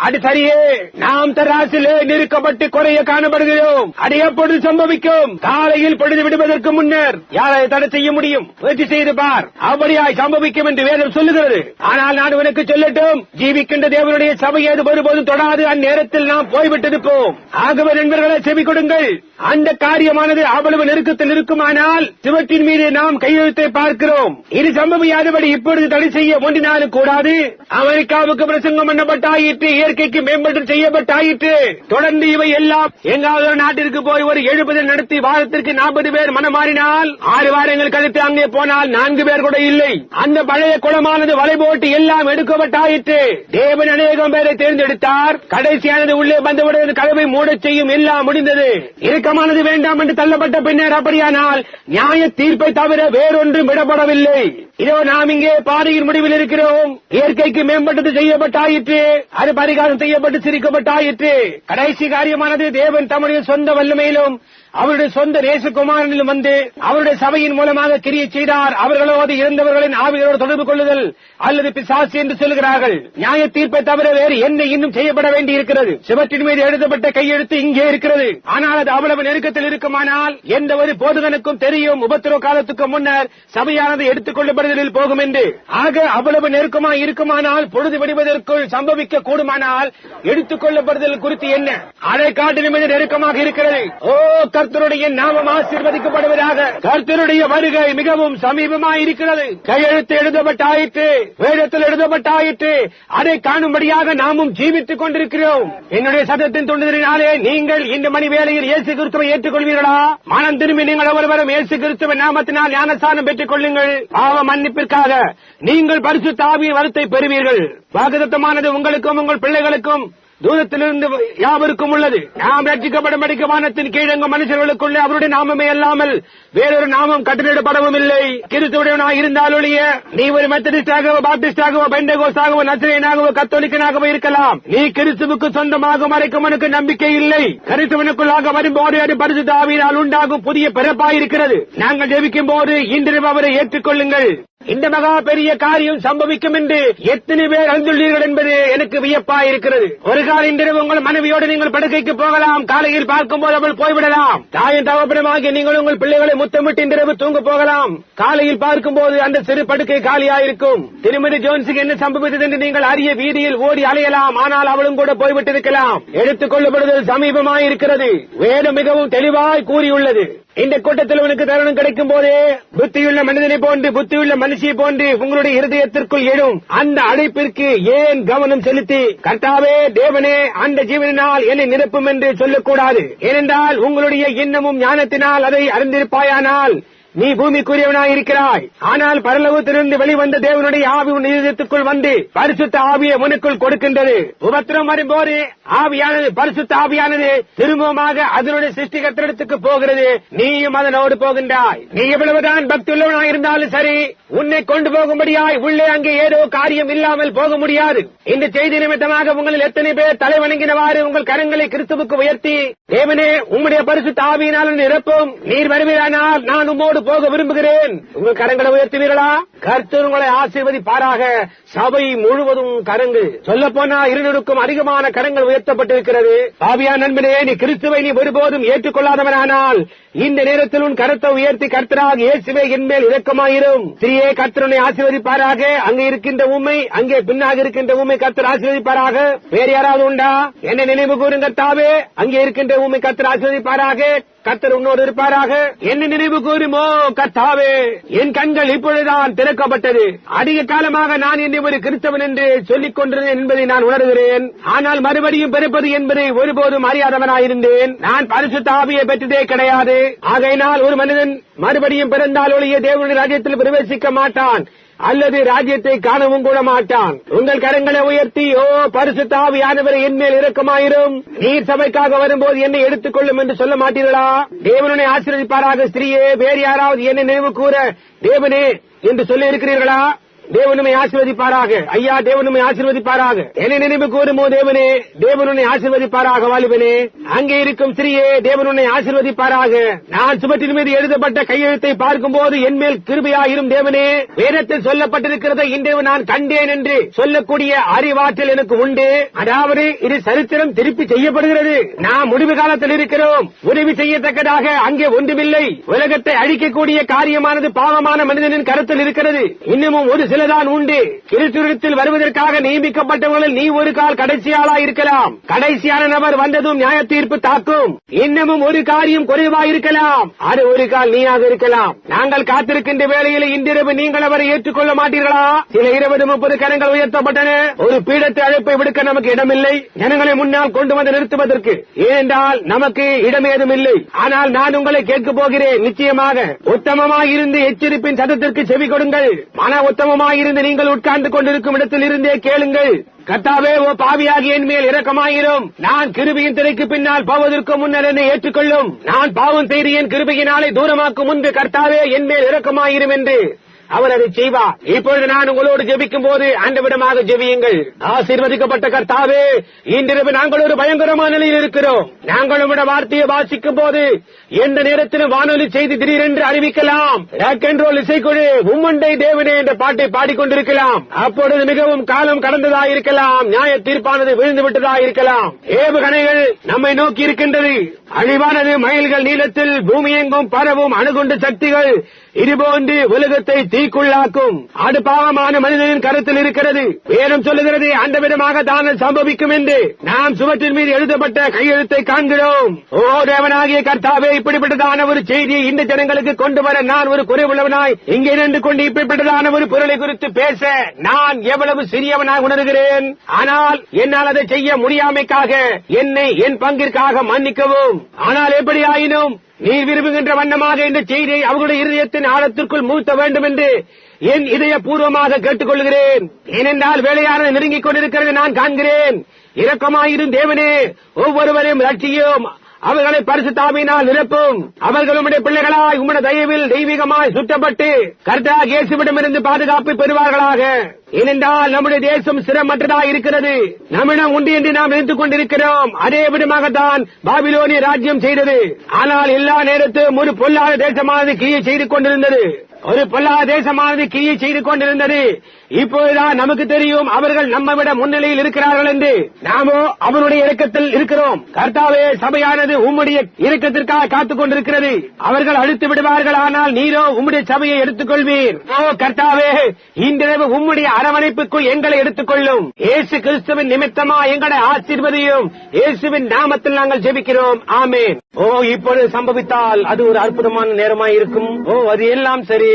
அது சரியே, நாம் தராசிலே நிறுக்கப்பட்டு குறைய காணப்படுகிறோம். அது எப்பொழுது சம்பவிக்கும்? காலையில் பொழுது விடுவதற்கு முன்னர். யாரை தடை செய்ய முடியும்? முயற்சி செய்து பார். அப்படியாய் சம்பவிக்கும் என்று வேதம் சொல்லுகிறது. ஆனால் நான் உனக்கு சொல்லட்டும், ஜீவிக்கின்ற தேவனுடைய சபையை அது ஒருபோதும் தொடாது. அந்நேரத்தில் நாம் போய்விட்டிருப்போம். ஆகவே நண்பர்களை செவி கொடுங்கள். அந்த காரியமானது அவ்வளவு நெருக்கத்தில் இருக்குமானால் சுவற்றின் மீது நாம் கையெழுத்தை பார்க்கிறோம். இது சம்பவியாதபடி இப்பொழுது தடை செய்ய ஒன்றினாலும் கூடாது. அமெரிக்காவுக்கு பிரசங்கம் பண்ணப்பட்டாயிற்று. இயற்கைக்கு மேம்பட்டு செய்யப்பட்டாயிற்று. தொடர்ந்து இவை எல்லாம் எங்காவது ஒரு நாட்டிற்கு போய் ஒரு 70 நடத்தி வாரத்திற்கு 40 பேர் மனம் மாறினால் 6 வாரங்கள் கழித்து அங்கே போனால் 4 பேர் கூட இல்லை. அந்த பழைய குளமானது வலை போட்டு எல்லாம் எடுக்கப்பட்டாயிற்று. தேவன் அநேகம் பேரை தேர்ந்தெடுத்தார். கடைசியானது உள்ளே வந்தவுடன் கதவை மூடச் செய்யும். எல்லாம் முடிந்தது. இறுக்கமானது வேண்டாம் என்று தள்ளப்பட்ட பின்னர் அப்படியானால் நியாய தீர்ப்பை தவிர வேறொன்றும் விடப்படவில்லை. இதோ நாம் இங்கே பாதையின் முடிவில் இருக்கிறோம். இயற்கைக்கு மேம்பட்டது செய்யப்பட்டாயிற்று. அது பரிகாரம் செய்யப்பட்டு சிரிக்கப்பட்டாயிற்று. கடைசி காரியமானது தேவன் தம்முடைய சொந்த வல்லமையிலும் அவருடைய சொந்த நேசகுமாரனிலும் வந்து அவருடைய சபையின் மூலமாக கிரியை செய்தார். அவர்களோடு இருந்தவர்களின் ஆவிகளோடு தொடர்பு கொள்ளுதல் அல்லது பிசாசு என்று சொல்லுகிறார்கள். நியாய தீர்ப்பை தவிர வேறு என்ன இன்னும் செய்யப்பட வேண்டி இருக்கிறது? சிவத்தின் மீது எழுதப்பட்ட கையெழுத்து இங்கே இருக்கிறது. ஆனால் அது அவ்வளவு நெருக்கத்தில் இருக்குமானால் எந்த ஒரு போதகனுக்கும் தெரியும் உபத்திரவ காலத்துக்கு முன்னர் சபையானது எடுத்துக் கொள்ளப்படுதலில் போகும் என்று. ஆக அவ்வளவு நெருக்கமாக இருக்குமானால் பொழுது விடுவதற்குள் சம்பவிக்க கூடுமானால் எடுத்துக் கொள்ளப்படுதல் குறித்து என்ன? அதை காட்டிலும் மிக நெருக்கமாக இருக்கிறது. ஓ, கர்த்தருடைய நாமம் ஆசீர்வதிக்கப்படுவதாக. கர்த்தருடைய வருகை மிகவும் சமீபமாய் இருக்கிறது. கையெழுத்து எழுதப்பட்டாயிற்று. வேதத்தில் எழுதப்பட்டாயிற்று. அதை காணும்படியாக நாமும் ஜீவித்துக் கொண்டிருக்கிறோம். என்னுடைய சத்தத்தின் தூண்டுதலினாலே நீங்கள் இந்த மணி வேளையில் இயேசு கிறிஸ்துவை ஏற்றுக்கொள்வீர்களா? மனம் திரும்பி நீங்கள் ஒவ்வொருவரும் இயேசு கிறிஸ்துவின் நாமத்தினால் ஞானஸ்நானம் பெற்றுக் கொள்ளுங்கள். பாவ மன்னிப்பிற்காக நீங்கள் பரிசுத்த ஆவியின் வரத்தை பெறுவீர்கள். வாக்குத்தத்தமானது உங்களுக்கும் உங்கள் பிள்ளைகளுக்கும் தூரத்திலிருந்து யாவருக்கும் உள்ளது. நாம் ரட்சிக்கப்படும் வானத்தின் கீழங்க மனுஷர்களுக்குள்ளே அவருடைய நாமமே அல்லாமல் வேறொரு நாமம் கட்டளிடப்படவும் இல்லை. கிறிஸ்துவுடையவனாய் இருந்தாலொழிய நீ ஒரு மெத்தடிஸ்டாகவோ பாப்டிஸ்டாகவோ பெண்டகோஸ்டாகவோ நசரேயனாகவோ கத்தோலிக்கனாகவோ இருக்கலாம். நீ கிறிஸ்துவுக்கு சொந்தமாக மறைக்கவனுக்கு நம்பிக்கை இல்லை. கிறிஸ்துவனுக்குள்ளாக வரும்போது அது பரிசுத்த ஆவியினால் உண்டாகும் புதிய பிறப்பாயிருக்கிறது. நாங்கள் ஜெபிக்கும் போது இன்று அவரை ஏற்றுக்கொள்ளுங்கள். இந்த மகா பெரிய காரியம் சம்பவிக்கும் என்று எத்தனை பேர் அறிந்துள்ளீர்கள் என்பது எனக்கு வியப்பாயிருக்கிறது. ஒரு கால இன்றிரவு உங்கள் மனைவியோடு நீங்கள் படுக்கைக்கு போகலாம். காலையில் பார்க்கும்போது அவள் போய்விடலாம். தாயின் தகப்பனுமாகிய நீங்கள் உங்கள் பிள்ளைகளை முத்தமிட்டு இன்றிரவு தூங்க போகலாம். காலையில் பார்க்கும்போது அந்த சிறு படுக்கை காலியாயிருக்கும். திருமதி ஜோன்ஸுக்கு என்ன சம்பவித்தது என்று நீங்கள் அறிய வீதியில் ஓடி அலையலாம். ஆனால் அவளும் கூட போய்விட்டிருக்கலாம். எடுத்துக் கொள்ளப்படுதல் சமீபமாயிருக்கிறது. வேதம் மிகவும் தெளிவாய் கூறியுள்ளது. இந்த கூட்டத்தில் உனக்கு தருணம் கிடைக்கும் போதே புத்தியுள்ள மனிதனை போன்று புத்தியுள்ள மனுஷியை போன்று உங்களுடைய இருதயத்திற்குள் எழும் அந்த அழைப்பிற்கு ஏன் கவனம் செலுத்தி கர்த்தாவே தேவனே அந்த ஜீவனால் என்னை நிரப்பும் என்று சொல்லக்கூடாது. ஏனென்றால் உங்களுடைய எண்ணமும் ஞானத்தினால் அதை அறிந்திருப்பாயானால் நீ பூமிக்குரியவனாயிருக்கிறாய். ஆனால் பரலோகத்திலிருந்து வெளிவந்த தேவனுடைய ஆவி உன் இதயத்துக்குள் வந்து பரிசுத்த ஆவியை உனக்குள் கொடுக்கின்றது. உபத்திரம் வரும்போது ஆவியானது பரிசுத்த ஆவியானது திரும்பமாக அதனுடைய சிருஷ்டிகர்த்தரிடத்துக்கு போகிறது. நீயும் அதனோடு போகின்றாய். நீ எவ்வளவுதான் பக்தி உள்ளவனாயிருந்தாலும் சரி, உன்னை கொண்டு போகும்படியாய் உள்ளே அங்கே ஏதோ காரியம் இல்லாமல் போக முடியாது. இந்த செய்தி நிமித்தமாக உங்களில் எத்தனை பேர் தலைவணங்கினவாறு உங்கள் கரங்களை கிறிஸ்துவுக்கு உயர்த்தி தேவனே உம்முடைய பரிசுத்த ஆவியினால் நிரப்பும், நீர் வருவீரானால் நான் உம்மோடு போக விரும்புகிறேன். உங்கள் கரங்களை உயர்த்துவீர்களா? கர்த்தர் உங்களை ஆசீர்வதிப்பாராக. சபை முழுவதும் கரங்கள், சொல்ல போனா 200க்கும் அதிகமான கரங்கள் உயர்த்தப்பட்டிருக்கிறது. ஆவியா நண்பனே, நீ கிறிஸ்துவை நீ ஒருபோதும் ஏற்றுக்கொள்ளாதவனானால் இந்த நேரத்தில் உன் கரத்தை உயர்த்தி கர்த்தராக இயேசுவே என்மேல் இரக்கமாயிரும். ஸ்ரீயே கர்த்தருனை ஆசீர்வதிப்பாராக. அங்கே இருக்கின்ற உண்மை, அங்கே பின்னாக இருக்கின்ற உண்மை கர்த்தர் ஆசீர்வதிப்பாராக. வேறு யாராவது உண்டா? என்ன நினைவு கூறும் கர்த்தாவே, அங்கே இருக்கின்ற உண்மை கர்த்தர் ஆசீர்வதிப்பாராக. கர்த்தர் உன்னோடு இருப்பாராக. என்ன நினைவு கூறுமோ கர்த்தாவே, என் கண்கள் இப்பொழுதுதான் திறக்கப்பட்டது. அதிக காலமாக நான் என்னை ஒரு கிறிஸ்தவன் என்று சொல்லிக் கொண்டிருந்தேன் என்பதை நான் உணர்கிறேன். ஆனால் மறுபடியும் பிறப்பது என்பதை ஒருபோதும் அறியாதவனாயிருந்தேன். நான் பரிசுத்த ஆவியை பெற்றதே கிடையாது. ஆகையினால் ஒரு மனிதன் மறுபடியும் பிறந்தால் ஒழிய தேவனுடைய ராஜ்யத்தில் பிரவேசிக்க மாட்டான், அல்லது ராஜ்யத்தை காணவும் கூட மாட்டான். உங்கள் கரங்களை உயர்த்தி ஓ பரிசுத்த ஆவியானவரை என்மேல் இரக்கமாயிரும், நீர் சபைக்காக வரும்போது என்னை எடுத்துக் கொள்ளும் என்று சொல்ல மாட்டீர்களா? தேவனுடைய ஆசீர்வதிப்பாராக. ஸ்திரீயே, வேறு யாராவது என்னை நினைவு கூற தேவனே என்று சொல்லி இருக்கிறீர்களா? தேவனுமை ஆசீர்வதிப்பாராக. ஐயா, தேவனுமை ஆசீர்வதிப்பாராக. என்னை நினைவு கூறுமோ தேவனே, தேவனுனை ஆசீர்வதிப்பாராக. வாலிபனே, அங்கே இருக்கும் ஸ்திரீயே, தேவனுனை ஆசீர்வதிப்பாராக. நான் சுவற்றின் மீது எழுதப்பட்ட கையெழுத்தை பார்க்கும்போது என்மேல் கிருபையாயிரும் தேவனே. வேதத்தில் சொல்லப்பட்டிருக்கிறதை இன்று நான் கண்டேன் என்று சொல்லக்கூடிய அறிவாற்றல் எனக்கு உண்டு. அதாவது இது சரித்திரம் திருப்பி செய்யப்படுகிறது. நாம் முடிவு காலத்தில் இருக்கிறோம். உதவி செய்யத்தக்கதாக அங்கே ஒன்றுமில்லை. உலகத்தை அழிக்கக்கூடிய காரியமானது பாவமான மனிதனின் கருத்தில் இருக்கிறது. இன்னமும் ஒரு தான் உண்டு. கிறிஸ்துவிடத்தில் வருவதற்காக நியமிக்கப்பட்டவர்களில் நீ ஒரு கால் கடைசியாளா இருக்கலாம். கடைசியான நபர் வந்ததும் நியாய தீர்ப்பு தாக்கும். இன்னமும் ஒரு காரியம் குறைவாயிருக்கலாம். அது ஒரு கால் நீயாக இருக்கலாம். நாங்கள் காத்திருக்கின்ற வேளையில் இன்றிரவு நீங்கள் அவரை ஏற்றுக்கொள்ள மாட்டீர்களா? சில 20-30 கரங்கள் உயர்த்தப்பட்டன. ஒரு பீடத்தை அழைப்பை விடுக்க நமக்கு இடமில்லை. ஜனங்களை முன்னால் கொண்டு வந்து நிறுத்துவதற்கு. ஏனென்றால் நமக்கு இடம் ஏதும் இல்லை. ஆனால் நான் உங்களை கேட்கப் போகிறேன். நிச்சயமாக உத்தமமாயிருந்து எச்சரிப்பின் சத்தத்திற்கு செவி கொடுங்கள். மன உத்தமமாக இருந்து நீங்கள் உட்கார்ந்து கொண்டிருக்கும் இடத்தில் இருந்தே கேளுங்கள். கர்த்தாவே, ஓ பாவியாகி என் மேல் இரக்கமாயிரும். நான் கிருபையின் திரைக்கு பின்னால் போவதற்கு முன்னர் என்னை ஏற்றுக்கொள்ளும். நான் பாவம் செய்து என் கிருபையினாலே தூரமாக்கும் முன்பு கர்த்தாவே என் மேல் இரக்கமாயிரும் என்று அவர் அதை செய்வார். இப்பொழுது நான் உங்களோடு ஜெபிக்கும் போது ஆண்டவிடமாக ஜெபியுங்கள். ஆசீர்வதிக்கப்பட்ட கர்த்தாவே, இன்றிரவு நாங்கள் ஒரு பயங்கரமான நிலையில் இருக்கிறோம். நாங்கள் உங்களுடைய வார்த்தையை வாசிக்கும் போது எந்த நேரத்திலும் வானொலி செய்தி திடீரென்று அறிவிக்கலாம். ராக் அண்ட் ரோல் இசைக்குழு உம்மண்டை தேவனே என்ற பாட்டை பாடிக்கொண்டிருக்கலாம். அப்பொழுது மிகவும் காலம் கடந்ததாயிருக்கலாம். நியாய தீர்ப்பானது விழுந்து விட்டதாயிருக்கலாம். ஏவுகணைகள் நம்மை நோக்கி இருக்கின்றது. அழிவானது மைல்கள் நீளத்தில் பூமி எங்கும் பரவும் அணுகுண்டு சக்திகள் இதுபோன்று உலகத்தை தீக்குள்ளாக்கும். அது பாவமான மனிதனின் கருத்தில் இருக்கிறது. வேதம் சொல்லுகிறது அந்த விதமாக தானே சம்பவிக்கும் என்று. நாம் சுவற்றின் மீது எழுதப்பட்ட கையெழுத்தை காண்கிறோம். ஓ தேவனாகிய கர்த்தாவே, இப்படிப்பட்டதான ஒரு செய்தியை இந்த ஜனங்களுக்கு கொண்டு வர நான் ஒரு குறைவுள்ளவனாய் இங்கே நின்று கொண்டு இப்படிப்பட்டதான ஒரு பொருளை குறித்து பேச நான் எவ்வளவு சிறியவனாக உணர்கிறேன். ஆனால் என்னால் அதை செய்ய முடியாமைக்காக என்னை என் பங்கிற்காக மன்னிக்கவும். ஆனால் எப்படி ஆயினும் நீர் விரும்புகின்ற வண்ணமாக இந்த செய்தியை அவர்களுடைய இருதயத்தின் ஆழத்திற்குள் மூழ்த்த வேண்டும் என்று என் இதய பூர்வமாக கேட்டுக் கொள்கிறேன். ஏனென்றால் வேலையானது நெருங்கிக் கொண்டிருக்கிறது நான் காண்கிறேன். இரக்கமாயிரும் தேவனே, ஒவ்வொருவரையும் ரட்சியும், அவர்களை பரிசுத்த ஆவியினால் நிரப்பும். அவர்கள் உம்முடைய பிள்ளைகளாய் உம்முடைய தயவில் தெய்வீகமாய் சுற்றப்பட்டு கர்த்தராகிய இயேசுவிடமிருந்து பாதுகாப்பு பெறுவார்களாக. ஏனென்றால் நம்முடைய தேசம் சிரமற்றதாக இருக்கிறது. நம்மிடம் உண்டு என்று நாம் நினைத்துக் கொண்டிருக்கிறோம். அதே விதமாகத்தான் பாபிலோனிய ராஜ்யம் செய்தது. ஆனால் எல்லா நேரத்திலும் ஒரு பொல்லாத தேசமானது கிரியை செய்து கொண்டிருந்தது. இப்போதுதான் நமக்கு தெரியும் அவர்கள் நம்மை விட முன்னிலையில் இருக்கிறார்கள் என்று. நாமோ அவருடைய இரக்கத்தில் இருக்கிறோம். கர்த்தாவே, சபையானது உம்முடைய இரக்கத்திற்காக காத்துக் கொண்டிருக்கிறது. அவர்கள் அழித்து விடுவார்கள், ஆனால் நீரோ உம்முடைய சபையை எடுத்துக் கொள்வீர். ஓ கர்த்தாவே, இன்றிரவு உம்முடைய அரவணைப்புக்குள் எங்களை எடுத்துக் கொள்ளும். இயேசு கிறிஸ்துவின் நிமித்தமா எங்களை ஆசீர்வதியும். இயேசுவின் நாமத்தில் நாங்கள் ஜெபிக்கிறோம். ஆமென். ஓ, இப்பொழுது சம்பவித்தால் அது ஒரு அற்புதமான நேரமாயிருக்கும். ஓ, அது எல்லாம் சரி.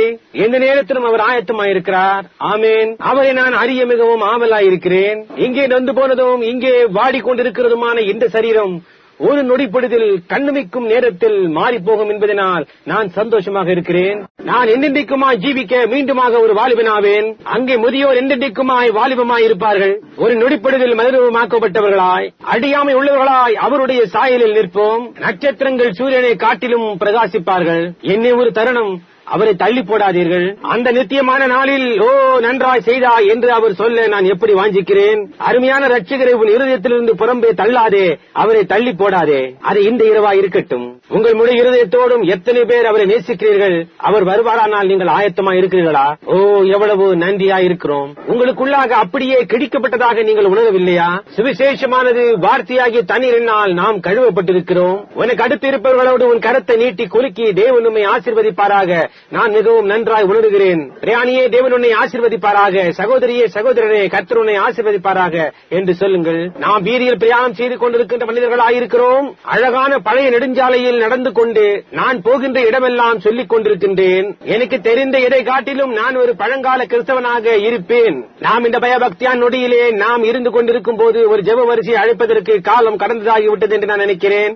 எந்த நேரத்திலும் அவர் ஆயத்தமாயிருக்கிறார். ஆமென். அவரை நான் அறிய மிகவும் ஆவலாயிருக்கிறேன். இங்கே நொந்து போனதும் இங்கே வாடிக்கொண்டிருக்கிறதுமான இந்த சரீரம் ஒரு நொடிப்பொழுதில் கண்ணுமிக்கும் நேரத்தில் மாறிப்போகும் என்பதனால் நான் சந்தோஷமாக இருக்கிறேன். நான் என்னென்றைக்குமாய் ஜீவிக்க மீண்டுமாக ஒரு வாலிபனாவேன். அங்கே முதியோர் என்னென்றைக்குமாய் வாலிபமாய் இருப்பார்கள். ஒரு நொடிப்பொழுதில் மறுரூபமாக்கப்பட்டவர்களாய், அடியாமை உள்ளவர்களாய் அவருடைய சாயலில் நிற்போம். நட்சத்திரங்கள் சூரியனை காட்டிலும் பிரகாசிப்பார்கள். என்னை ஒரு தருணம் அவரை தள்ளி போடாதீர்கள். அந்த நித்தியமான நாளில் ஓ நன்றாய் செய்தாய் என்று அவர் சொல்ல நான் எப்படி வாஞ்சிக்கிறேன். அருமையான ரட்சகரை உன் இருதயத்திலிருந்து புறம்பே தள்ளாதே, அவரை தள்ளி போடாதே. அது இந்த இரவாய் இருக்கட்டும். உங்கள் முழு இருதயத்தோடும் எத்தனை பேர் அவரை நேசிக்கிறீர்கள்? அவர் வருவாரானால் நீங்கள் ஆயத்தமாய் இருக்கிறீர்களா? ஓ, எவ்வளவு நன்றியாய் இருக்கிறோம். உங்களுக்குள்ளாக அப்படியே கிழிக்கப்பட்டதாக நீங்கள் உணரவில்லையா? சுவிசேஷமானது வார்த்தையாகிய தண்ணீரினால் நாம் கழுவப்பட்டிருக்கிறோம். உனக்கு அடுத்து இருப்பவர்களோடு உன் கரத்தை நீட்டி குலுக்கி தேவன் உம்மை ஆசீர்வதிப்பாராக. நான் மிகவும் நன்றாய் உணர்கிறேன். பிரயாணியே, தேவன் உன்னை ஆசீர்வதிப்பாராக. சகோதரியே, சகோதரனே, கர்த்தர் உன்னை ஆசீர்வதிப்பாராக என்று சொல்லுங்கள். நாம் வீதியில் பிரயாணம் செய்து கொண்டிருக்கின்ற மனிதர்களாயிருக்கிறோம். அழகான பழைய நெடுஞ்சாலையில் நடந்து கொண்டு நான் போகின்ற இடமெல்லாம் சொல்லிக் கொண்டிருக்கின்றேன். எனக்கு தெரிந்த எதை காட்டிலும் நான் ஒரு பழங்கால கிறிஸ்தவனாக இருப்பேன். நாம் இந்த பயபக்தியான் நொடியிலே நாம் இருந்து கொண்டிருக்கும் போது ஒரு ஜெப வரிசையை அழைப்பதற்கு காலம் கடந்ததாகிவிட்டது என்று நான் நினைக்கிறேன்.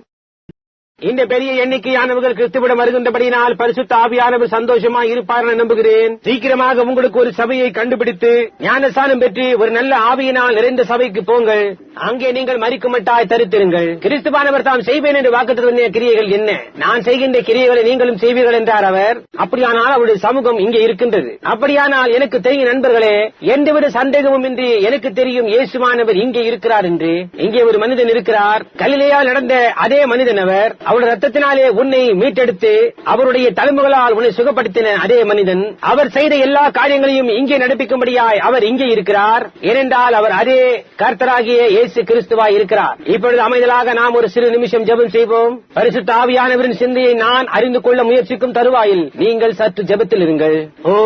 இந்த பெரிய எண்ணிக்கையானவர்கள் கிறிஸ்துவிடம் வருகின்றபடியினால் பரிசுத்த ஆவியானவர் சந்தோஷமாய் இருப்பார் என நம்புகிறேன். சீக்கிரமாக உங்களுக்கு ஒரு சபையை கண்டுபிடித்து ஞானஸ்தானம் பெற்று ஒரு நல்ல ஆவியினால் நிறைந்த சபைக்கு போங்கள். அங்கே நீங்கள் மறிக்குமட்டாய் தரித்திருங்கள். கிறிஸ்துவானவர் தாம் செய்வேன் என்று வாக்குறுதிய கிரியைகள் என்ன? நான் செய்கின்ற கிரியைகளை நீங்களும் செய்வீர்கள் என்றார் அவர். அப்படியானால் அவருடைய சமூகம் இங்கே இருக்கின்றது. அப்படியானால் எனக்கு தெரியும் நண்பர்களே, எந்தவித சந்தேகமும் இன்றி எனக்கு தெரியும் இயேசுவானவர் இங்கே இருக்கிறார் என்று. இங்கே ஒரு மனிதன் இருக்கிறார். கலிலேயாவில் நடந்த அதே மனிதன் அவர். அவருடைய ரத்தத்தினாலே உன்னை மீட்டெடுத்து அவருடைய தலைமுகளால் உன்னை சுகப்படுத்தின அதே மனிதன். அவர் செய்த எல்லா காரியங்களையும் இங்கே நடப்பிக்கும்படியாய் அவர் இங்கே இருக்கிறார். ஏனென்றால் அவர் அதே கர்த்தராகிய இயேசு கிறிஸ்துவாய் இருக்கிறார். இப்பொழுது அமைதலாக நாம் ஒரு சிறு நிமிஷம் ஜெபம் செய்வோம். பரிசுத்த ஆவியானவரின் சிந்தையை நான் அறிந்து கொள்ள முயற்சிக்கும் தருவாயில் நீங்கள் சற்று ஜெபத்தில் இருங்கள். ஓ,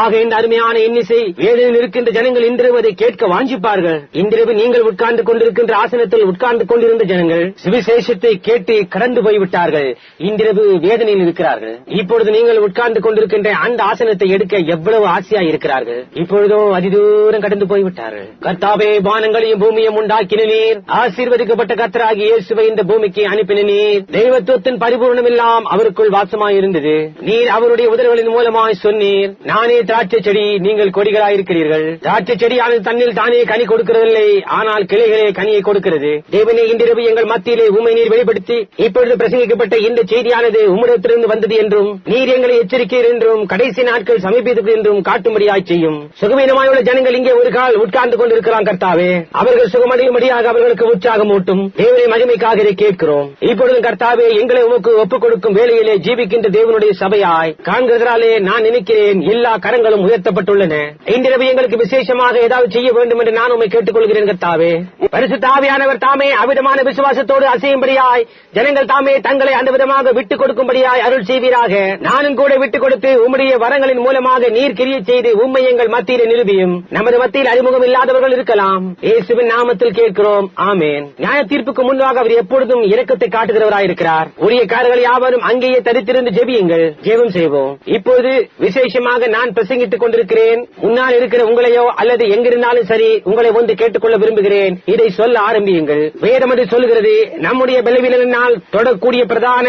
ஆக இந்த அருமையான இன்னிசை வேதனையில் இருக்கின்ற ஜனங்கள் இன்றிரவு அதை கேட்க வாஞ்சிப்பார்கள். இன்றிரவு நீங்கள் உட்கார்ந்து கொண்டிருக்கின்ற ஆசனத்தில் உட்கார்ந்து கொண்டிருந்த ஜனங்கள் சுவிசேஷத்தை கேட்டு கடந்து போய்விட்டார்கள். இன்றிரவு வேதனையில் இருக்கிறார்கள். இப்பொழுது நீங்கள் உட்கார்ந்து கொண்டிருக்கின்ற அந்த ஆசனத்தை எடுக்க எவ்வளவு ஆசையாய் இருக்கிறார்கள். இப்பொழுதோ அதிதூரம் கடந்து போய்விட்டார்கள். கர்த்தாவே, வானங்களையும் பூமியும் உண்டாக்கின நீர். ஆசீர்வதிக்கப்பட்ட கர்த்தராகிய இயேசுவை இந்த பூமிக்கு அனுப்பின நீர். தெய்வத்துவத்தின் பரிபூர்ணம் எல்லாம் அவருக்குள் வாசமாயிருந்தது. நீர் அவருடைய உதடுகளின் மூலமாய் சொன்னீர், நானே திராட்சை செடி, நீங்கள் கொடிகளாயிருக்கிறீர்கள். திராட்சை செடியானது தன்னில் தானே கனி கொடுக்கிறதில்லை, ஆனால் கிளைகளே கனியை கொடுக்கிறது. தேவனே, இன்றிரவு எங்கள் மத்தியிலே உம்மை நீர் வெளிப்படுத்தி இப்பொழுது பிரசங்கிக்கப்பட்ட இந்த செய்தியானது உம்மிடத்திலிருந்து வந்தது என்றும் நீர் எங்களை எச்சரிக்கிறீர் என்றும் கடைசி நாட்கள் சமீபித்தது என்றும் காட்டும்படியாய் செய்யும். சுகவீனமாயுள்ள ஜனங்கள் இங்கே ஒரு கால் உட்கார்ந்து கொண்டிருக்கிறான். கர்த்தாவே, அவர்கள் சுகமடையும்படியாக அவர்களுக்கு உற்சாகம் ஊட்டும். தேவனை மகிமைக்காக இதை கேட்கிறோம். இப்பொழுது கர்த்தாவே, எங்களை உமக்கு ஒப்புக் கொடுக்கும் வேளையிலே ஜீவிக்கின்ற தேவனுடைய சபையாய் காண்கிறதாலே நான் நினைக்கிறேன் எல்லா கரங்களும் உயர்த்தப்பட்டுள்ளன. இன்றிரவு எங்களுக்கு விசேஷமாக ஏதாவது செய்ய வேண்டும் என்று நான் உம்மை கேட்டுக்கொள்கிறேன். கர்த்தாவே, பரிசுத்த ஆவியானவர் தாமே அவிதமான விசுவாசத்தோடு அசையும்படியாய் ஜனங்கள் தாமே தங்களை அந்த விதமாக விட்டுக் கொடுக்கும்படியாய் அருள் செய்வீராக. நானும் கூட விட்டுக் கொடுத்து உம்முடைய வரங்களின் மூலமாக நீர் கிரியை செய்து உம்மை எங்கள் மத்தியிலே நிரூபியும். நமது மத்தியில் அறிமுகம் இல்லாதவர்கள் இருக்கலாம். இயேசுவின் நாமத்தில் கேட்கிறோம். ஆமேன். நியாய தீர்ப்புக்கு முன்பாக அவர் எப்பொழுதும் இரக்கத்தை காட்டுகிறவராயிருக்கிறார். உரிய காரர்கள் யாவரும் அங்கேயே தரித்திருந்து ஜெபியுங்கள். ஜெபம் செய்வோம். இப்போது விசேஷமாக நான் பிரசங்கித்துக் கொண்டிருக்கிறேன். முன்னால் இருக்கிற உங்களையோ அல்லது எங்கிருந்தாலும் சரி உங்களை ஒன்று கேட்டுக்கொள்ள விரும்புகிறேன். இதை சொல்ல ஆரம்பியுங்கள். வேதம் என்று சொல்கிறது, நம்முடைய பலவீனங்களினால் தொடக்கூடிய பிரதான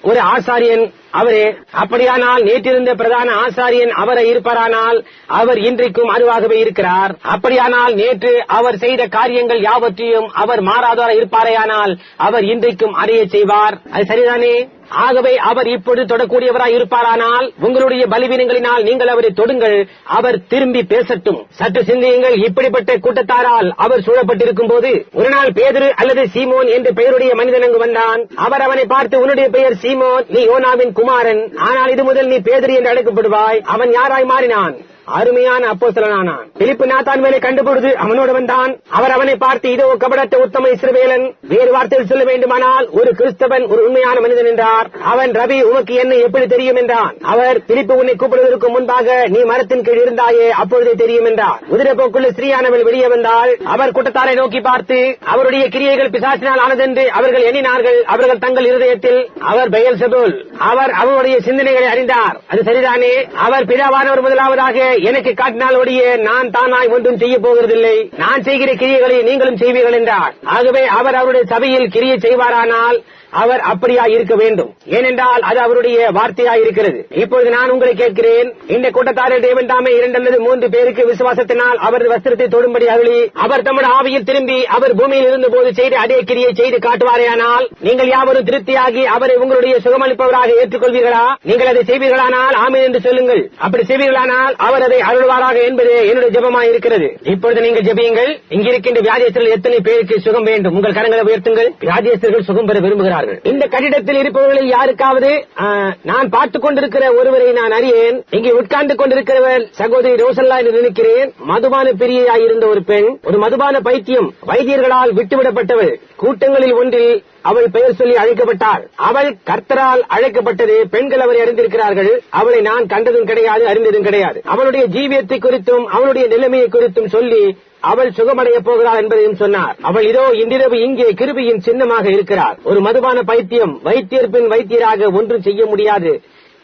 ஒரு ஆசாரியன் அவரே. அப்படியானால் நேற்றிருந்த பிரதான ஆசாரியன் அவரை இருப்பாரானால் அவர் இன்றைக்கும் அருவாகவே இருக்கிறார். அப்படியானால் நேற்று அவர் செய்த காரியங்கள் யாவற்றையும் அவர் மாறாதவராய் இருப்பாரேயானால் அவர் இன்றைக்கும் அடைய செய்வார். அது சரிதானே? ஆகவே அவர் இப்பொழுது தொடக்கூடியவராய் இருப்பாரானால் உங்களுடைய பலவீனங்களினால் நீங்கள் அவரை தொடுங்கள். அவர் திரும்பி பேசட்டும். சற்று சிந்தியுங்கள். இப்படிப்பட்ட கூட்டத்தாரால் அவர் சூழப்பட்டிருக்கும் போது ஒரு நாள் பேதுரு அல்லது சீமோன் என்ற பெயருடைய மனிதன் அங்கு வந்தான். அவர் அவனை பார்த்து, உன்னுடைய பெயர் சீமோன், நீ யோனாவின் குமாரன். ஆனால் இது முதல் நீ பேதுரு என்று அழைக்கப்படுவாய். அவன் யாராய் மாறினான்? அருமையான அப்போஸ்தலனானான். பிலிப்பு நாத்தான்வேலை கண்டுபிடித்து அவனோடு வந்தான். அவர் அவனை பார்த்து, இதோ கபடத்த உத்தம இஸ்ரவேலன். வேறு வார்த்தையில் சொல்ல வேண்டுமானால் ஒரு கிறிஸ்தவன், ஒரு உண்மையான மனிதன் என்றார். அவன், ரவி, உமக்கு என்ன எப்படி தெரியும் என்றான். அவர், பிலிப்பு உன்னை கூப்பிடுவதற்கு முன்பாக நீ மரத்தின் கீழ் இருந்தாயே, அப்பொழுதே தெரியும் என்றார். உதிரப்போக்குள்ள ஸ்திரீயானவள் வெளியே வந்தாள். அவர் கூட்டத்தாரை நோக்கி பார்த்து, அவருடைய கிரியைகள் பிசாசினால் ஆனதென்று அவர்கள் எண்ணினார்கள். அவர்கள் தங்கள் இருதயத்தில், அவர் பெயல்செபூல், அவர் அவருடைய சிந்தனைகளை அறிந்தார். அது சரிதானே? அவர் பிதாவானவர் முதலாவதாக எனக்கு காட்டினால் ஒழிய நான் தானாய் ஒன்றும் செய்ய போகிறதில்லை. நான் செய்கிற கிரியைகளை நீங்களும் செய்வீர்கள் என்றார். ஆகவே அவர் அவருடைய சபையில் கிரியை செய்வாரானால் அவர் அப்படியா இருக்க வேண்டும். ஏனென்றால் அது அவருடைய வார்த்தையாய் இருக்கிறது. இப்பொழுது நான் உங்களை கேட்கிறேன், இந்த கூட்டத்தாரர் தேவன் தாமே 2 அல்லது 3 பேருக்கு விசுவாசத்தினால் அவரது வஸ்திரத்தை தொடும்படி அருளி அவர் தம்முடைய ஆவியில் திரும்பி அவர் பூமியில் இருந்தபோது செய்த அதே கிரியை செய்து காட்டுவாரேயானால் நீங்கள் யாவரும் திருப்தியாகி அவரை உங்களுடைய சுகமளிப்பவராக ஏற்றுக்கொள்வீர்களா? நீங்கள் அதை செய்வீர்களானால் ஆமென் என்று சொல்லுங்கள். அப்படி செய்வீர்களானால் அவர் அதை அருள்வாராக என்பதே என்னுடைய ஜெபமாய் இருக்கிறது. இப்பொழுது நீங்கள் ஜெபியுங்கள். இங்கிருக்கின்ற வியாதியஸ்தர்கள் எத்தனை பேருக்கு சுகம் வேண்டும்? உங்கள் கரங்களை உயர்த்துங்கள். வியாதியஸ்தர்கள் சுகம் பெற விரும்புகிறார்கள். இந்த கட்டிடத்தில் இருப்பவர்களில் யாருக்காவது நான் பார்த்துக் கொண்டிருக்கிற ஒருவரை நான் அறியேன். இங்கே உட்கார்ந்து கொண்டிருக்கிறவர் சகோதரி ரோசல்லா என்று நினைக்கிறேன். மதுபான பிரியையாய் இருந்த ஒரு பெண், ஒரு மதுபான பைத்தியம், வைத்தியர்களால் விட்டுவிடப்பட்டவள். கூட்டங்களில் ஒன்றில் அவள் பெயர் சொல்லி அழைக்கப்பட்டாள். அவள் கர்த்தரால் அழைக்கப்பட்டது. பெண்கள் அவரை அறிந்திருக்கிறார்கள். அவளை நான் கண்டதும் கிடையாது, அறிந்ததும் கிடையாது. அவளுடைய ஜீவியத்தை குறித்தும் அவளுடைய நிலைமையை குறித்தும் சொல்லி அவள் சுகமடைய போகிறாள் என்பதையும் சொன்னார். அவள் இதோ இன்றிரவு இங்கே கிருபையின் சின்னமாக இருக்கிறார். ஒரு மதுபான பைத்தியம், வைத்தியர் பின் வைத்தியராக ஒன்றும் செய்ய முடியாது.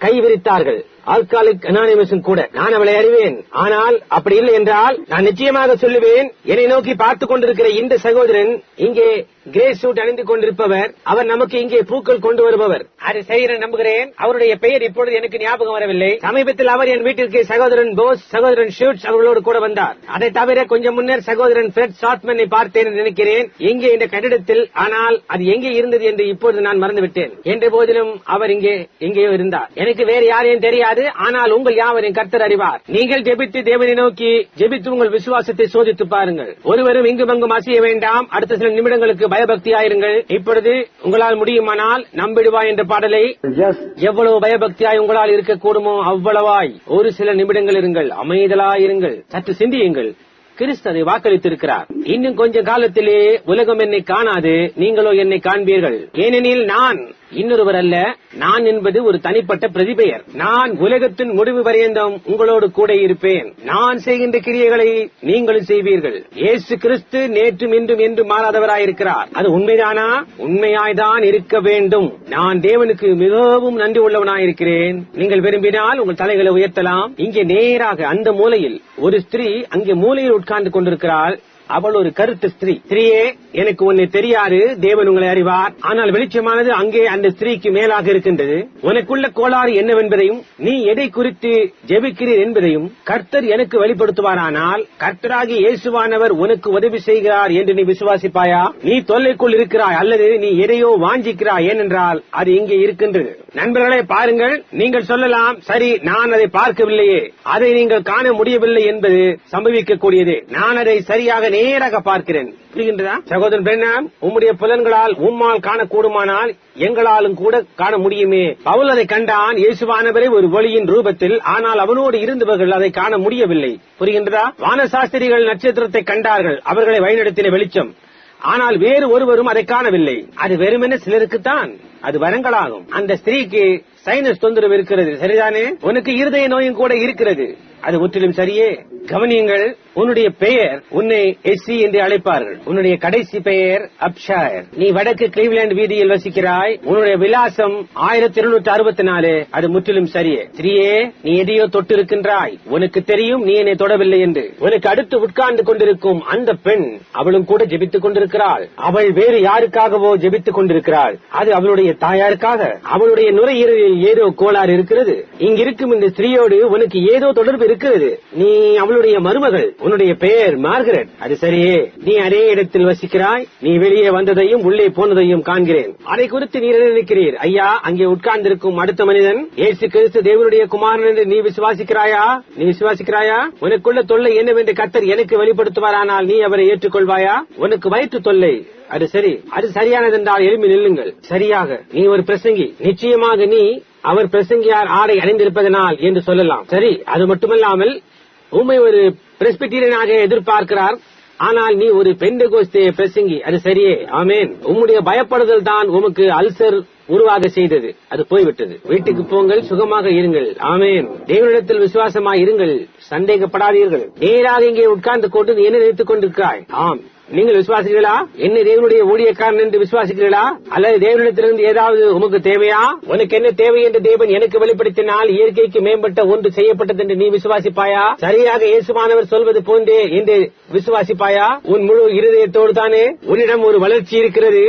கை விரித்தார்கள். ஆல்காலிக் அனானிமஸ் கூட. நான் அவளை அறிவேன். ஆனால் அப்படி இல்லை என்றால் நான் நிச்சயமாக சொல்லுவேன். என்னை நோக்கி பார்த்துக் கொண்டிருக்கிற இந்த சகோதரன், இங்கே கிரே சூட் அணிந்து கொண்டிருப்பவர், அவர் நமக்கு இங்கே பூக்கள் கொண்டு வருபவர். அதை செய்கிற நம்புகிறேன். அவருடைய பெயர் இப்பொழுது எனக்கு ஞாபகம் வரவில்லை. சமீபத்தில் அவர் என் வீட்டிற்கு சகோதரன் போஸ், சகோதரன் ஷூட்ஸ் அவர்களோடு கூட வந்தார். அதை தவிர கொஞ்சம் முன்னர் சகோதரன் பிரெட் ஷாட்மனை பார்த்தேன் என்று நினைக்கிறேன், இங்கே இந்த கட்டிடத்தில். ஆனால் அது எங்கே இருந்தது என்று இப்பொழுது நான் மறந்துவிட்டேன். என்ற போதிலும் அவர் எங்கேயோ இருந்தார். எனக்கு வேறு யாரையும் தெரியாது. ஆனால் உங்கள் யாவரையும் கர்த்தர் அறிவார். நீங்கள் ஜெபித்து தேவனை நோக்கி ஜெபித்து உங்கள் விசுவாசத்தை சோதித்து பாருங்கள். ஒருவரும் இங்கும் அங்கும் அசைய வேண்டாம். அடுத்த சில நிமிடங்களுக்கு பயபக்தியாயிருங்கள். இப்பொழுது உங்களால் முடியுமானால் நம்பிடுவாய் என்ற பாடலை எவ்வளவு பயபக்தியாய் உங்களால் இருக்கக்கூடுமோ அவ்வளவாய் ஒரு சில நிமிடங்கள் இருங்கள். அமைதலாயிருங்கள். சற்று சிந்தியுங்கள். கிறிஸ்து அதை வாக்களித்திருக்கிறார். இன்னும் கொஞ்ச காலத்திலே உலகம் என்னை காணாது, நீங்களோ என்னை காண்பீர்கள். ஏனெனில் நான் இன்னொருவர் அல்ல, நான் என்பது ஒரு தனிப்பட்ட பிரதிபெயர். நான் உலகத்தின் முடிவு பரியந்தம் உங்களோடு கூட இருப்பேன். நான் செய்கின்ற கிரியைகளை நீங்களும் செய்வீர்கள். இயேசு கிறிஸ்து நேற்றும் இன்றும் என்று மாறாதவராயிருக்கிறார். அது உண்மைதானா? உண்மையாய்தான் இருக்க வேண்டும். நான் தேவனுக்கு மிகவும் நன்றி உள்ளவனாயிருக்கிறேன். நீங்கள் விரும்பினால் உங்கள் தலைகளை உயர்த்தலாம். இங்கே நேராக அந்த மூலையில் ஒரு ஸ்திரீ அங்கே மூலையில் உட்கார்ந்து கொண்டிருக்கிறாள். அவள் ஒரு கருத்து ஸ்திரீ. ஸ்திரீயே, எனக்கு உன்னை தெரியாது, தேவன் உங்களை அறிவார். ஆனால் வெளிச்சமானது அங்கே அந்த ஸ்திரீக்கு மேலாக இருக்கின்றது. உனக்குள்ள கோளாறு என்னவென்பதையும் நீ எதை குறித்து ஜெபிக்கிறீர் என்பதையும் கர்த்தர் எனக்கு வெளிப்படுத்துவாரானால் கர்த்தராகி இயேசுவானவர் உனக்கு உதவி செய்கிறார் என்று நீ விசுவாசிப்பாயா? நீ தொல்லைக்குள் இருக்கிறாய் அல்லது நீ எதையோ வாஞ்சிக்கிறாய். ஏனென்றால் அது இங்கே இருக்கின்றது. நண்பர்களே, பாருங்கள். நீங்கள் சொல்லலாம், சரி, நான் அதை பார்க்கவில்லையே, அதை நீங்கள் காண முடியவில்லை என்பது சம்பவிக்கக்கூடியது. நான் அதை சரியாக நேராக பார்க்கிறேன். புரிகின்றதா? சகோதரன் பிரணாம், உம்முடைய புலன்களால் உம்மால் காணக்கூடுமானால் எங்களாலும் கூட காண முடியுமே. பவுல் அதை கண்டான், இயேசுவானவரை ஒரு ஒளியின் ரூபத்தில். ஆனால் அவனோடு இருந்தவர்கள் அதை காண முடியவில்லை. புரிகின்றதா? வானசாஸ்திரிகள் நட்சத்திரத்தை கண்டார்கள், அவர்களை வழிநடத்தின வெளிச்சம். ஆனால் வேறு ஒருவரும் அதை காணவில்லை. அது வெறுமென சிலருக்குத்தான் அது வரங்களாகும். அந்த ஸ்திரீக்கு சைனஸ் தொந்தரவு இருக்கிறது, சரிதானே? உனக்கு இருதய நோயும் கூட இருக்கிறது, அது முற்றிலும் சரியே. கவனியுங்கள், உன்னுடைய பெயர் உன்னை எஸ்சி என்று அழைப்பார்கள். உன்னுடைய கடைசி பெயர் அப்ஷாயர். நீ வடக்கு கிளீவ்லேண்ட் வீதியில் வசிக்கிறாய். உன்னுடைய விலாசம் 1264. அது முற்றிலும் சரியே. ஸ்ரீயே, நீ எதையோ தொட்டு இருக்கின்றாய். உனக்கு தெரியும் நீ என்னை தொடவில்லை என்று. உனக்கு அடுத்து உட்கார்ந்து கொண்டிருக்கும் அந்த பெண், அவளும் கூட ஜெபித்துக் கொண்டிருக்கிறாள். அவள் வேறு யாருக்காகவோ ஜெபித்துக் கொண்டிருக்கிறாள். அது அவளுடைய தாயாருக்காக. அவளுடைய நுரையீரலில் ஏதோ கோளாறு இருக்கிறது. இங்கிருக்கும் இந்த ஸ்திரீயோடு உனக்கு ஏதோ தொடர்பு இருக்கிறது. நீ அவளுடைய மருமகள். உன்னுடைய பெயர் மார்கரெட். அது சரியே. நீ அதே இடத்தில் வசிக்கிறாய். நீ வெளியே வந்ததையும் உள்ளே போனதையும் காண்கிறேன். அதை குறித்து நீ நினைக்கிறீர். ஐயா, அங்கே உட்கார்ந்திருக்கும் அடுத்த மனிதன் இயேசு கிறிஸ்து தேவனுடைய குமாரன் என்று நீ விசுவாசிக்கிறாயா? நீ விசுவாசிக்கிறாயா? உனக்குள்ள தொல்லை என்னவென்று கர்த்தர் எனக்கு வெளிப்படுத்துவாரானால் நீ அவரை ஏற்றுக்கொள்வாயா? உனக்கு வயிற்று தொல்லை, அது சரி. அது சரியானதென்றால் எழுப்பி நில்லுங்கள். சரியாக, நீ ஒரு பிரசங்கி. நிச்சயமாக நீ அவர் பிரசங்கியார் ஆடை அணிந்திருப்பதனால் என்று சொல்லலாம். சரி, அது மட்டுமல்லாமல் உம்மை ஒரு பிரெஸ்பிட்டீரியனாக எதிர்பார்க்கிறார். ஆனால் நீ ஒரு பெந்தெகோஸ்தே பிரசங்கி. அது சரியே. ஆமேன். உம்முடைய பயப்படுதல் தான் உமக்கு அல்சர் உருவாக செய்தது. அது போய்விட்டது. வீட்டுக்கு போங்கள், சுகமாக இருங்கள். ஆமேன். தேவனிடத்தில் விசுவாசமாய் இருங்கள், சந்தேகப்படாதீர்கள். நேராக இங்கே உட்கார்ந்து கொண்டு நீ என்ன நினைத்துக் கொண்டிருக்கிறாய்? ஆம், நீங்கள் விசுவாசிக்கிறீர்களா? என்ன தேவனுடைய ஊழியக்காரன் என்று விசுவாசிக்கிறீர்களா? அல்லது தேவனிடத்திலிருந்து ஏதாவது உமக்கு தேவையா? உனக்கு என்ன தேவை என்று தேவன் எனக்கு வெளிப்படுத்தினால் இயற்கைக்கு மேம்பட்ட ஒன்று செய்யப்பட்டது என்று நீ விசுவாசிப்பாயா? சரியாக இயேசுவானவர் சொல்வது போன்றே என்று விசுவாசிப்பாயா? உன் முழு இருதயத்தோடு தானே? உன்னிடம் ஒரு வளர்ச்சி இருக்கிறது.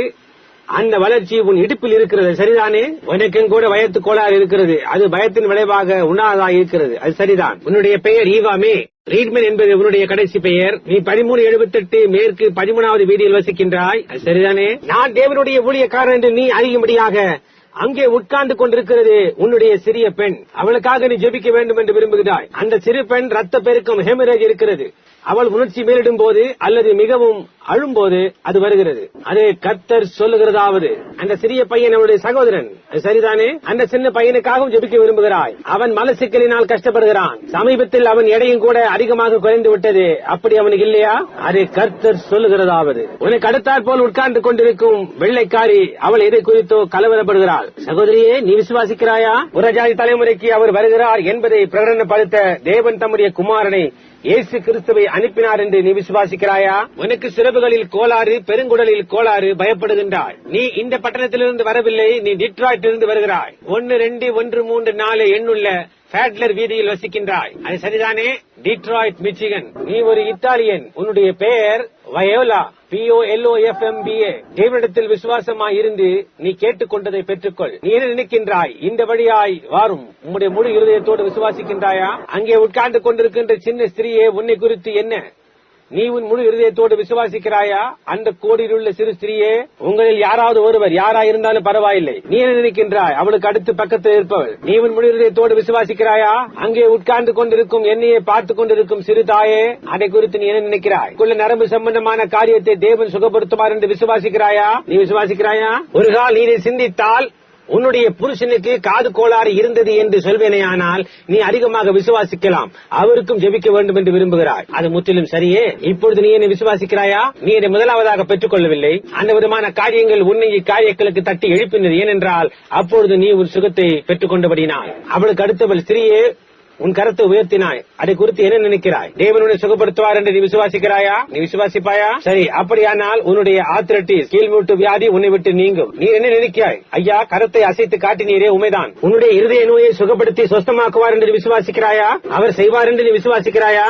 அந்த வளர்ச்சி உன் இடுப்பில் இருக்கிறது, சரிதானே? உனக்கும் கூட வயத்து கோளாறு இருக்கிறது. அது பயத்தின் விளைவாக உண்ணாததாக இருக்கிறது. அது சரிதான். உன்னுடைய பெயர் ஈவாமே. ரீட்மேன் என்பது உன்னுடைய கடைசி பெயர். நீ 1378 மேற்கு 13வது வீதியில் வசிக்கின்றாய். அது சரிதானே? நான் தேவனுடைய ஊழியக்காரன் என்று நீ அறியும்படியாக அங்கே உட்கார்ந்து கொண்டிருக்கிறது உன்னுடைய சிறிய பெண். அவளுக்காக நீ ஜெபிக்க வேண்டும் என்று விரும்புகிறாய். அந்த சிறு பெண் ரத்த பெருக்கம் ஹெமரேஜ் இருக்கிறது. அவள் உணர்ச்சி மேலிடும் போது அல்லது மிகவும் அழும்போது அது வருகிறது. அது கர்த்தர் சொல்லுகிறதாவது, அந்த சிறிய பையன் அவனுடைய சகோதரன், சரிதானே? அந்த சின்ன பையனுக்காகவும் ஜெபிக்க விரும்புகிறாய். அவன் மலச்சிக்கலினால் கஷ்டப்படுகிறான். சமீபத்தில் அவன் எடையும் கூட அதிகமாக குறைந்து விட்டது. அப்படி அவனுக்கு இல்லையா? அது கர்த்தர் சொல்லுகிறதாவது. உனக்கு அடுத்தாற் போல் உட்கார்ந்து கொண்டிருக்கும் வெள்ளைக்காரி, அவள் எதை குறித்தோ கலவரப்படுகிறாள். சகோதரியே, நீ விசுவாசிக்கிறாயா? புறஜாதி தலைமுறைக்கு அவர் வருகிறார் என்பதை பிரகடனப்படுத்த தேவன் தம்முடைய குமாரனை இயேசு கிறிஸ்துவை அனுப்பினார் என்று நீ விசுவாசிக்கிறாயா? உனக்கு சிறகுகளில் கோளாறு, பெருங்குடலில் கோளாறு, பயப்படுகின்றாய். நீ இந்த பட்டணத்திலிருந்து வரவில்லை, நீ டிட்ராய்ட்டிலிருந்து வருகிறாய். 1234 எண்ணுள்ள ஃபேட்லர் வீதியில் வசிக்கின்றாய். அது சரிதானே? Detroit, Michigan. நீ ஒரு இத்தாலியன். உன்னுடைய பெயர் வயோலா, POLOFMBA. தேவனிடத்தில் விசுவாசமாய் இருந்து நீ கேட்டுக்கொண்டதை பெற்றுக்கொள். நீ என்ன நினைக்கின்றாய்? இந்த வழியாய் வாரும். உம்முடைய முழு இருதயத்தோடு விசுவாசிக்கின்றாயா? அங்கே உட்கார்ந்து கொண்டிருக்கின்ற சின்ன ஸ்திரீயே, உன்னை குறித்து என்ன? நீ உன் முழு இருதயத்தோடு விசுவாசிக்கிறாயா? அந்த கோடியில் உள்ள சிறு ஸ்திரீயே, உங்களில் யாராவது ஒருவர், யாராயிருந்தாலும் பரவாயில்லை, நீ என்ன நினைக்கின்றாய்? அவளுக்கு அடுத்து பக்கத்தில் இருப்பவள். நீ உன் முழு இருதயத்தோடு விசுவாசிக்கிறாயா? அங்கே உட்கார்ந்து கொண்டிருக்கும் என்னையே பார்த்துக் கொண்டிருக்கும் சிறு தாயே, அதை குறித்து நீ என்ன நினைக்கிறாய்? உள்ள நரம்பு சம்பந்தமான காரியத்தை தேவன் சுகப்படுத்துவார் என்று விசுவாசிக்கிறாயா? நீ விசுவாசிக்கிறாயா? ஒரு கால் நீ சிந்தித்தால் உன்னுடைய புருஷனுக்கு காது கோளாறு இருந்தது என்று சொல்வேனேயானால் நீ அதிகமாக விசுவாசிக்கலாம். அவருக்கும் ஜெபிக்க வேண்டும் என்று விரும்புகிறாய். அது முற்றிலும் சரியே. இப்பொழுது நீ என்னை விசுவாசிக்கிறாயா? நீ என்னை முதலாவதாக பெற்றுக் கொள்ளவில்லை. அந்த விதமான காரியங்கள் உன்னை காரியங்களுக்கு தட்டி எழுப்பினது. ஏனென்றால் அப்பொழுது நீ ஒரு சுகத்தை பெற்றுக் கொண்டபடினால். அவளுக்கு அடுத்தவள் ஸ்திரீயே, உன் கரத்தை உயர்த்தினாய். அதை குறித்து என்ன நினைக்கிறாய்? தேவனுடைய சுகப்படுத்துவார் என்று நீ விசுவாசிக்கிறாயா? நீ விசுவாசிப்பாயா? சரி, அப்படியானால் உன்னுடைய ஆர்த்ரைட்டிஸ், கீழ்மூட்டு வியாதி உன்னை விட்டு நீங்கும். நீ என்ன நினைக்கிறாய்? ஐயா, கரத்தை அசைத்து காட்டினீரே, உண்மைதான். உன்னுடைய இருதய நோயை சுகப்படுத்தி சொஸ்தமாக்குவார் என்று விசுவாசிக்கிறாயா? அவர் செய்வார் என்று நீ விசுவாசிக்கிறாயா?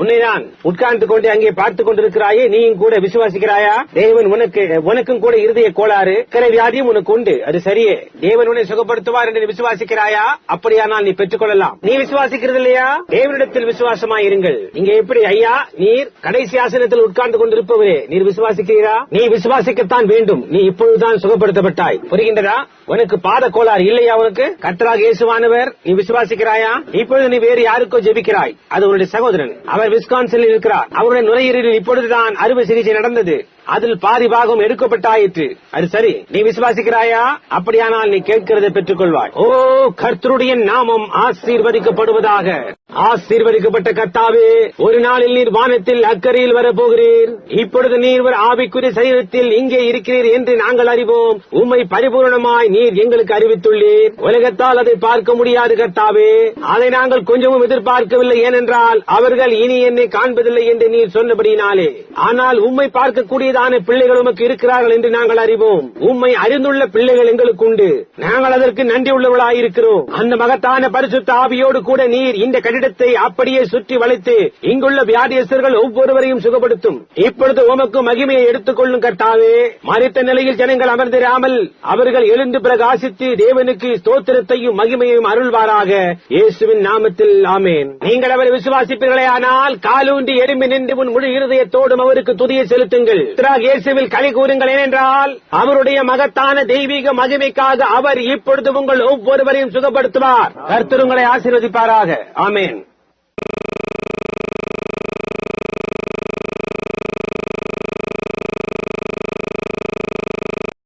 உன்னைதான் உட்கார்ந்து கொண்டு அங்கே பார்த்துக் கொண்டிருக்கிறாயே, நீயும் கூட விசுவாசிக்கிறாயா? தேவன் உனக்கும் கூட இருதய கோளாறு, வியாதியும் உனக்கு உண்டு. அது சரியே. தேவன் உன்னை சுகப்படுத்துவார் என்று விசுவாசிக்கிறாயா? அப்படியானால் நீ பெற்றுக்கொள்ளலாம். நீ விசுவாசிக்கிறது இல்லையா? தேவனிடத்தில் விசுவாசமாய் இருங்கள். இங்க எப்படி ஐயா, நீர் கடைசி ஆசனத்தில் உட்கார்ந்து கொண்டிருப்பவரே, நீர் விசுவாசிக்கிறீரா? நீ விசுவாசிக்கத்தான் வேண்டும். நீ இப்பொழுதுதான் சுகப்படுத்தப்பட்டாய். புரிகின்றதா? உனக்கு பாத கோளாறு இல்லையா? உனக்கு கர்த்தராகிய இயேசுவானவர், நீ விசுவாசிக்கிறாயா? இப்பொழுது நீ வேறு யாருக்கோ ஜெபிக்கிறாய். அது உன்னுடைய சகோதரன். அவர் விஸ்கான்சினில் இருக்கிறார். அவருடைய நுரையீரலில் இப்பொழுதுதான் அறுவை சிகிச்சை நடந்தது. அதில் பாதி பாகம் எடுக்கப்பட்டாயிற்று. அது சரி, நீ விசுவாசிக்கிறாயா? அப்படியானால் நீ கேட்கிறதை பெற்றுக் கொள்வாய். ஓ, கர்த்தருடைய நாமம் ஆசீர்வதிக்கப்படுவதாக. ஆசீர்வதிக்கப்பட்ட கர்த்தாவே, ஒரு நாளில் நீர் வானத்தில் அக்கறையில் வரப்போகிறீர். இப்பொழுது நீர் ஒரு ஆவிக்குரிய சரீரத்தில் இங்கே இருக்கிறீர் என்று நாங்கள் அறிவோம். உம்மை பரிபூர்ணமாய் நீர் எங்களுக்கு அறிவித்துள்ளீர். உலகத்தால் அதை பார்க்க முடியாது கர்த்தாவே. அதை நாங்கள் கொஞ்சமும் எதிர்பார்க்கவில்லை. ஏனென்றால் அவர்கள் இனி என்னை காண்பதில்லை என்று நீர் சொன்னபடினாலே. ஆனால் உம்மை பார்க்கக்கூடியதான பிள்ளைகள் உமக்கு இருக்கிறார்கள் என்று நாங்கள் அறிவோம். உம்மை அறிந்துள்ள பிள்ளைகள் எங்களுக்கு உண்டு. நாங்கள் அதற்கு நன்றி உள்ளவர்களாயிருக்கிறோம். அந்த மகத்தான பரிசுத்த ஆவியோடு கூட நீர் இந்த கட்டிடத்தை அப்படியே சுற்றி வளைத்து இங்குள்ள வியாதியஸ்தர்கள் ஒவ்வொருவரையும் சுகப்படுத்தும். இப்பொழுது உமக்கு மகிமையை எடுத்துக் கொள்ளும் கர்த்தாவே. மரித்த நிலையில் ஜனங்கள் அமர்ந்திராமல் அவர்கள் எழுந்து பிரகாசித்து தேவனுக்கு ஸ்தோத்திரத்தையும் மகிமையையும் அருள்வாராக. இயேசுவின் நாமத்தில் ஆமென். நீங்கள் அவரை விசுவாசிப்பீர்களே ஆனால் காலூன்றி எறும்பி நின்று உன் முழு இருதயத்தோடும் அவருக்கு துதியை செலுத்துங்கள். இயேசுவில் களி கூறுங்கள். ஏனென்றால் அவருடைய மகத்தான தெய்வீக மகிமைக்காக அவர் இப்பொழுது உங்கள் ஒவ்வொருவரையும் சுகப்படுத்துவார். கர்த்தர் உங்களை ஆசீர்வதிப்பாராக. ஆமென்.